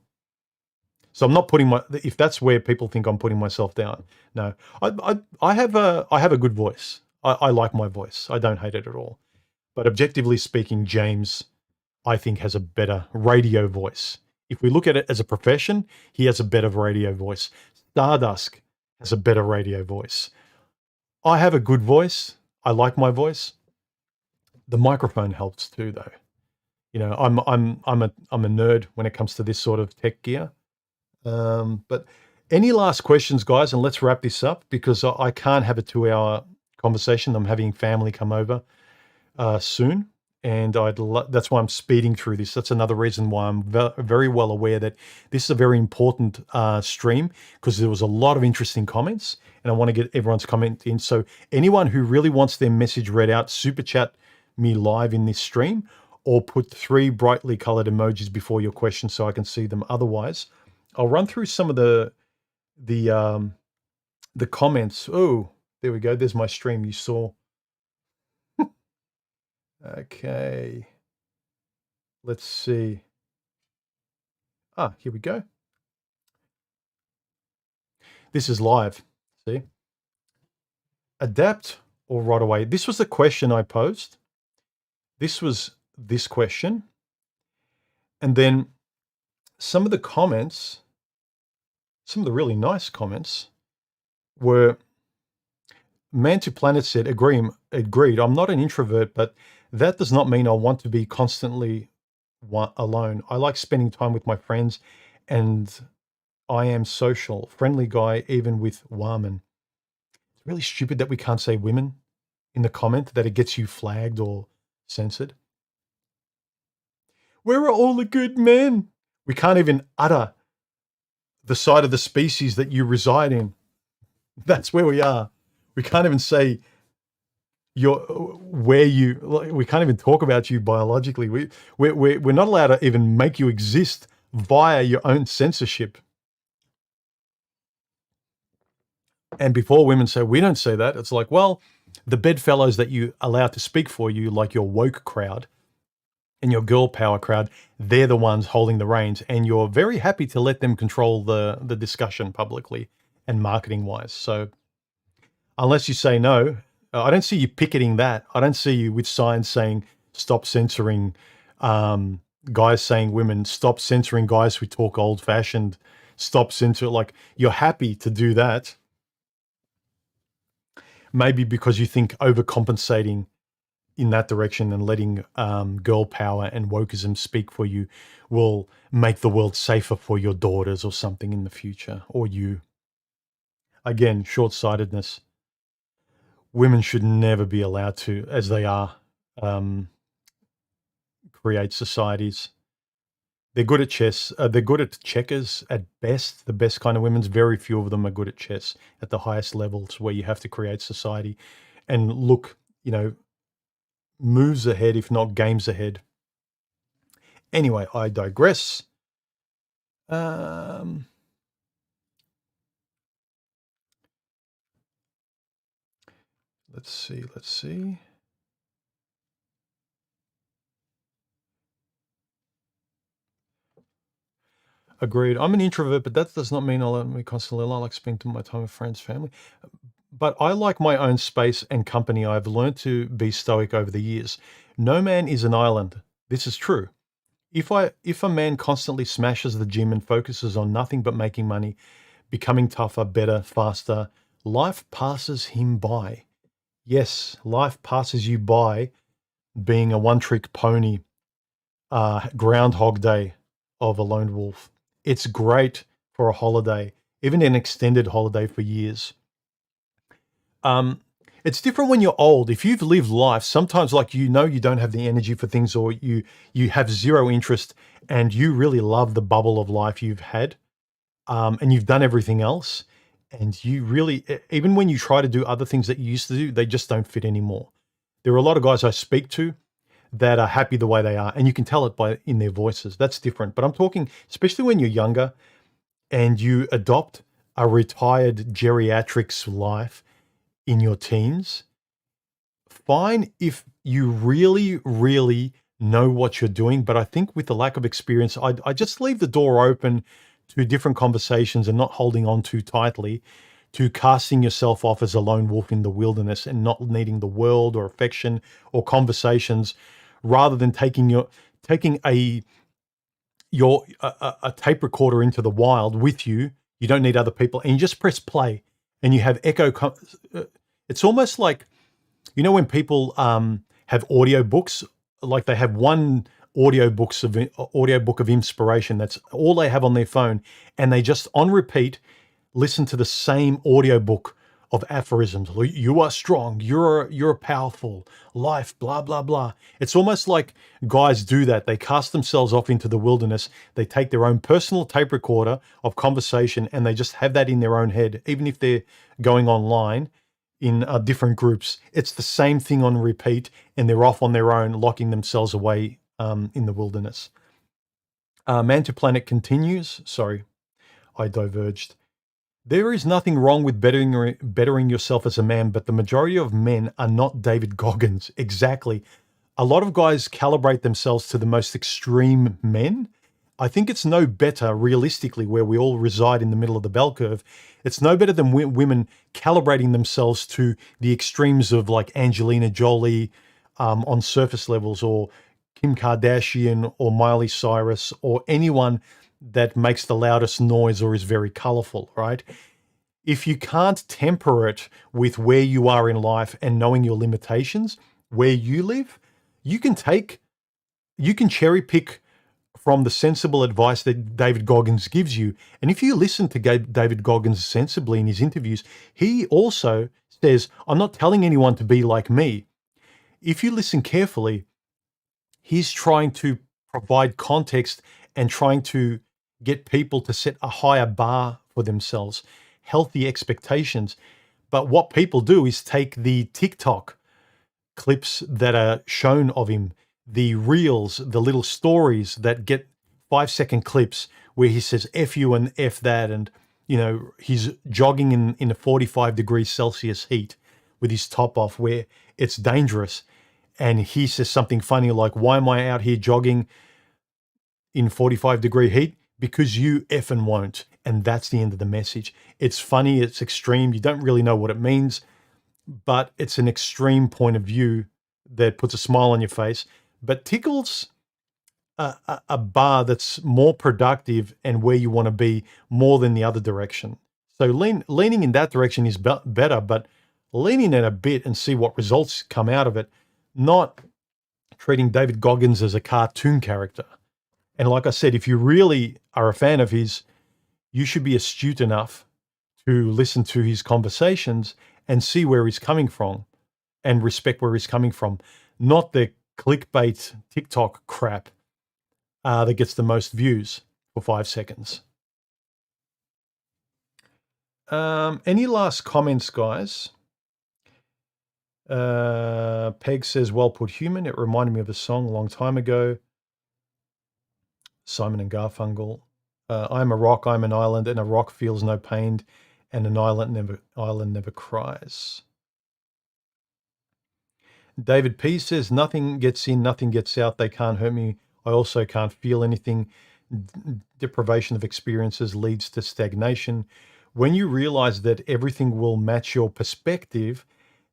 So I'm not putting if that's where people think I'm putting myself down. No, I have a good voice. I like my voice. I don't hate it at all. But objectively speaking, James, I think, has a better radio voice. If we look at it as a profession, he has a better radio voice. Stardust has a better radio voice. I have a good voice. I like my voice. The microphone helps too, though. You know, I'm a nerd when it comes to this sort of tech gear. But any last questions, guys? And let's wrap this up because I can't have a 2-hour conversation. I'm having family come over soon, and that's why I'm speeding through this. That's another reason why I'm very well aware that this is a very important stream, because there was a lot of interesting comments, and I want to get everyone's comment in. So anyone who really wants their message read out, super chat me live in this stream, or put 3 brightly colored emojis before your question so I can see them. Otherwise, I'll run through some of the comments. Oh, there we go. There's my stream you saw. Okay. Let's see. Here we go. This is live. See? Adapt or rot away. This was the question I posed. This was this question. And then some of the comments, some of the really nice comments were, Man to Planet said, agreed. I'm not an introvert, but that does not mean I want to be constantly alone. I like spending time with my friends, and I am social, friendly guy, even with women. It's really stupid that we can't say women in the comment, that it gets you flagged or censored. Where are all the good men? We can't even utter the side of the species that you reside in. That's where we are. We can't even say we can't even talk about you biologically. We're not allowed to even make you exist via your own censorship. And before women say, we don't say that, it's like, well, the bedfellows that you allow to speak for you, like your woke crowd and your girl power crowd, they're the ones holding the reins, and you're very happy to let them control the discussion publicly and marketing wise. So unless you say no, I don't see you picketing that. I don't see you with signs saying stop censoring guys saying women, stop censoring guys who talk old fashioned, stop censor. Like, you're happy to do that. Maybe because you think overcompensating in that direction and letting girl power and wokeism speak for you will make the world safer for your daughters or something in the future, or you. Again, short-sightedness. Women should never be allowed to, as they are, create societies. They're good at chess. They're good at checkers at best. The best kind of women's, very few of them are good at chess at the highest levels where you have to create society and look, moves ahead, if not games ahead. Anyway, I digress. Let's see. Agreed. I'm an introvert, but that does not mean I let me constantly. I like spending my time with friends, family. But I like my own space and company. I've learned to be stoic over the years. No man is an island. This is true. If a man constantly smashes the gym and focuses on nothing but making money, becoming tougher, better, faster, life passes him by. Yes, life passes you by being a one-trick pony, Groundhog Day of a lone wolf. It's great for a holiday, even an extended holiday for years. It's different when you're old. If you've lived life, sometimes you don't have the energy for things, or you have zero interest, and you really love the bubble of life you've had, and you've done everything else, and you really, even when you try to do other things that you used to do, they just don't fit anymore. There are a lot of guys I speak to that are happy the way they are, and you can tell it in their voices. That's different. But I'm talking, especially when you're younger and you adopt a retired geriatrics life in your teens, fine if you really, really know what you're doing. But I think with the lack of experience, I just leave the door open to different conversations and not holding on too tightly to casting yourself off as a lone wolf in the wilderness and not needing the world or affection or conversations, rather than taking a your a tape recorder into the wild with you. You don't need other people, and you just press play, and you have echo. It's almost like, you know, when people have audio books, like they have one audio book of inspiration. That's all they have on their phone, and they just on repeat listen to the same audio book of aphorisms. You are strong. You're powerful. Life, blah blah blah. It's almost like guys do that. They cast themselves off into the wilderness. They take their own personal tape recorder of conversation, and they just have that in their own head, even if they're going online in different groups. It's the same thing on repeat, and they're off on their own, locking themselves away in the wilderness. Man to Planet continues. Sorry, I diverged. There is nothing wrong with bettering yourself as a man, but the majority of men are not David Goggins. Exactly. A lot of guys calibrate themselves to the most extreme men. I think it's no better, realistically, where we all reside in the middle of the bell curve. It's no better than women calibrating themselves to the extremes of like Angelina Jolie on surface levels, or Kim Kardashian, or Miley Cyrus, or anyone that makes the loudest noise or is very colorful, right? If you can't temper it with where you are in life and knowing your limitations, where you live, you can cherry pick from the sensible advice that David Goggins gives you. And if you listen to David Goggins sensibly in his interviews, he also says, I'm not telling anyone to be like me. If you listen carefully, he's trying to provide context and trying to get people to set a higher bar for themselves, healthy expectations. But what people do is take the TikTok clips that are shown of him, the reels, the little stories that get 5-second clips where he says F you and F that, and you know, he's jogging in a 45 degrees Celsius heat with his top off where it's dangerous. And he says something funny like, why am I out here jogging in 45-degree heat? Because you effing won't. And that's the end of the message. It's funny, it's extreme, you don't really know what it means, but it's an extreme point of view that puts a smile on your face, but tickles a bar that's more productive and where you want to be more than the other direction. So leaning in that direction is better, but leaning it a bit and see what results come out of it, not treating David Goggins as a cartoon character. And like I said, if you really are a fan of his, you should be astute enough to listen to his conversations and see where he's coming from and respect where he's coming from, not the clickbait TikTok crap that gets the most views for 5 seconds. Any last comments, guys? Peg says, well put, human. It reminded me of a song a long time ago. Simon and Garfunkel. I'm a rock, I'm an island, and a rock feels no pain, and an island never cries. David P says, nothing gets in, nothing gets out. They can't hurt me. I also can't feel anything. Deprivation of experiences leads to stagnation. When you realize that everything will match your perspective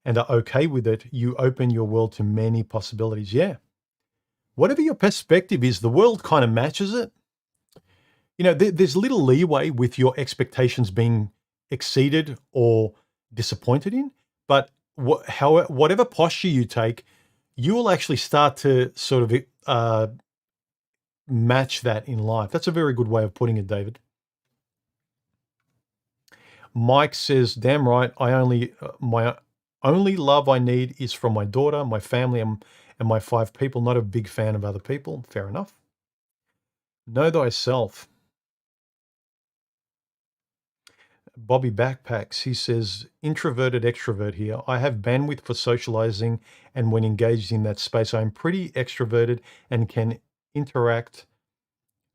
and are okay with it, you open your world to many possibilities. Yeah. Whatever your perspective is, the world kind of matches it. You know, there's little leeway with your expectations being exceeded or disappointed in, but whatever posture you take, you will actually start to sort of match that in life. That's a very good way of putting it, David. Mike says, damn right, my only love I need is from my daughter, my family, and my 5 people. Not a big fan of other people. Fair enough. Know thyself. Bobby Backpacks, he says, introverted extrovert here. I have bandwidth for socializing, and when engaged in that space, I'm pretty extroverted and can interact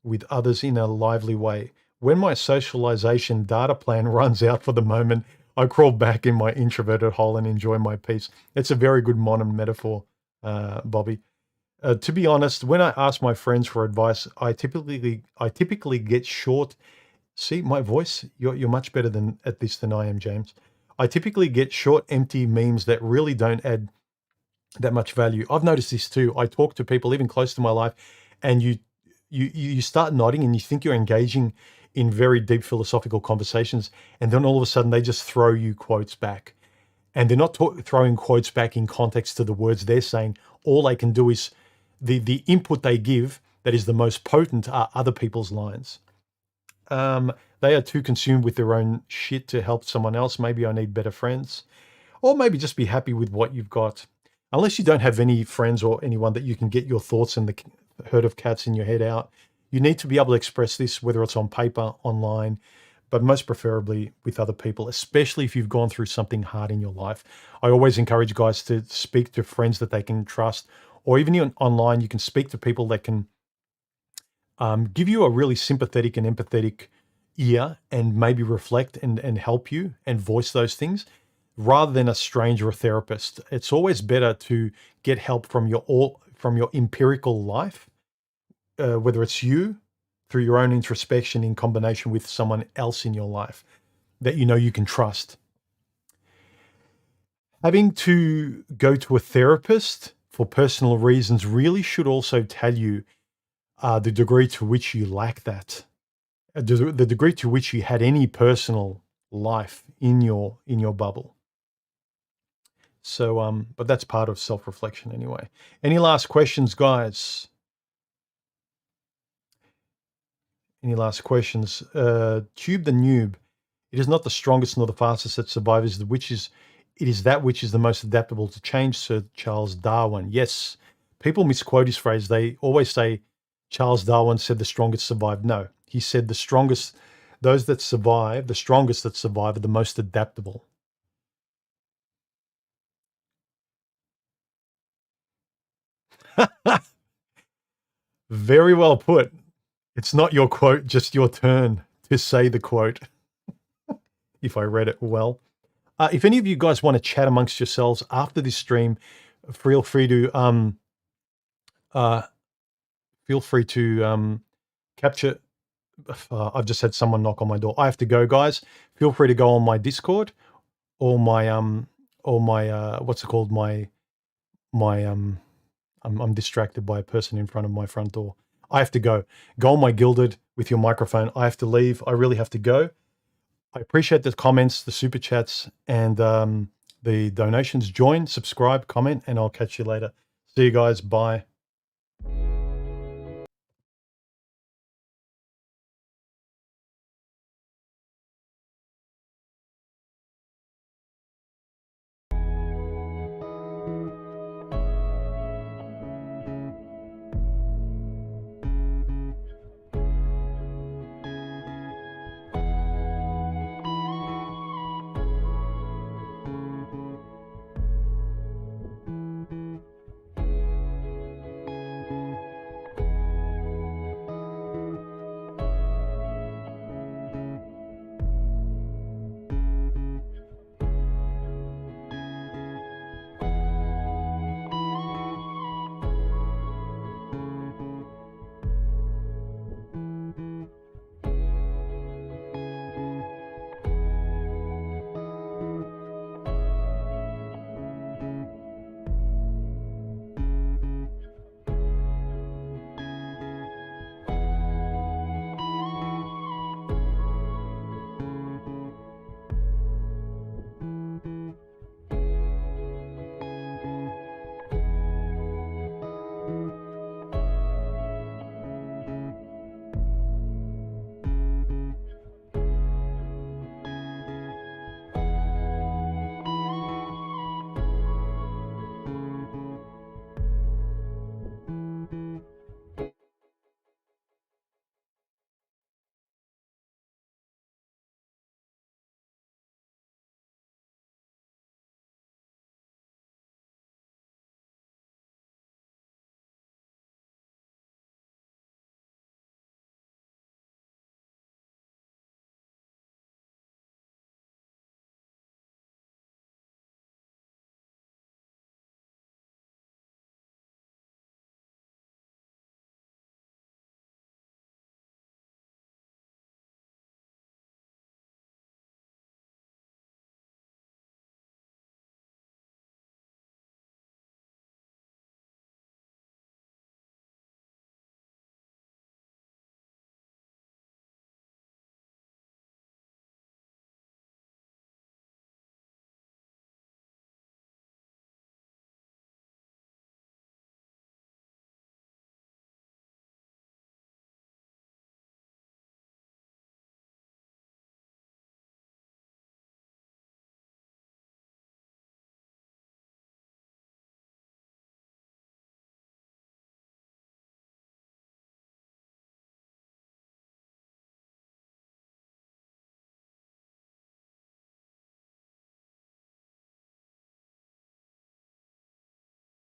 with others in a lively way. When my socialization data plan runs out for the moment, I crawl back in my introverted hole and enjoy my peace. It's a very good modern metaphor, Bobby. To be honest, when I ask my friends for advice, I typically get short. See, my voice, you're much better at this than I am, James. I typically get short, empty memes that really don't add that much value. I've noticed this too. I talk to people even close to my life, and you start nodding and you think you're engaging in very deep philosophical conversations, and then all of a sudden they just throw you quotes back. And they're not throwing quotes back in context to the words they're saying. All they can do is the input they give that is the most potent are other people's lines. They are too consumed with their own shit to help someone else. Maybe I need better friends. Or maybe just be happy with what you've got. Unless you don't have any friends or anyone that you can get your thoughts and the herd of cats in your head out, you need to be able to express this, whether it's on paper, online, but most preferably with other people, especially if you've gone through something hard in your life. I always encourage guys to speak to friends that they can trust, or even online, you can speak to people that can give you a really sympathetic and empathetic ear and maybe reflect and help you and voice those things rather than a stranger or therapist. It's always better to get help from your empirical life, whether it's you through your own introspection in combination with someone else in your life that you know you can trust. Having to go to a therapist for personal reasons really should also tell you the degree to which you lack that, the degree to which you had any personal life in your bubble. So, but that's part of self-reflection anyway. Any last questions, guys? Any last questions? Tube the Noob. It is not the strongest nor the fastest that survives, it is that which is the most adaptable to change, Sir Charles Darwin. Yes, people misquote his phrase. They always say Charles Darwin said the strongest survive. No, he said the strongest, those that survive, the strongest that survive are the most adaptable. Very well put. It's not your quote, just your turn to say the quote, if I read it well. If any of you guys want to chat amongst yourselves after this stream, feel free to capture. I've just had someone knock on my door. I have to go, guys. Feel free to go on my Discord or my what's it called? I'm distracted by a person in front of my front door. I have to go. Go on my Gilded with your microphone. I have to leave. I really have to go. I appreciate the comments, the super chats, and the donations. Join, subscribe, comment, and I'll catch you later. See you guys. Bye.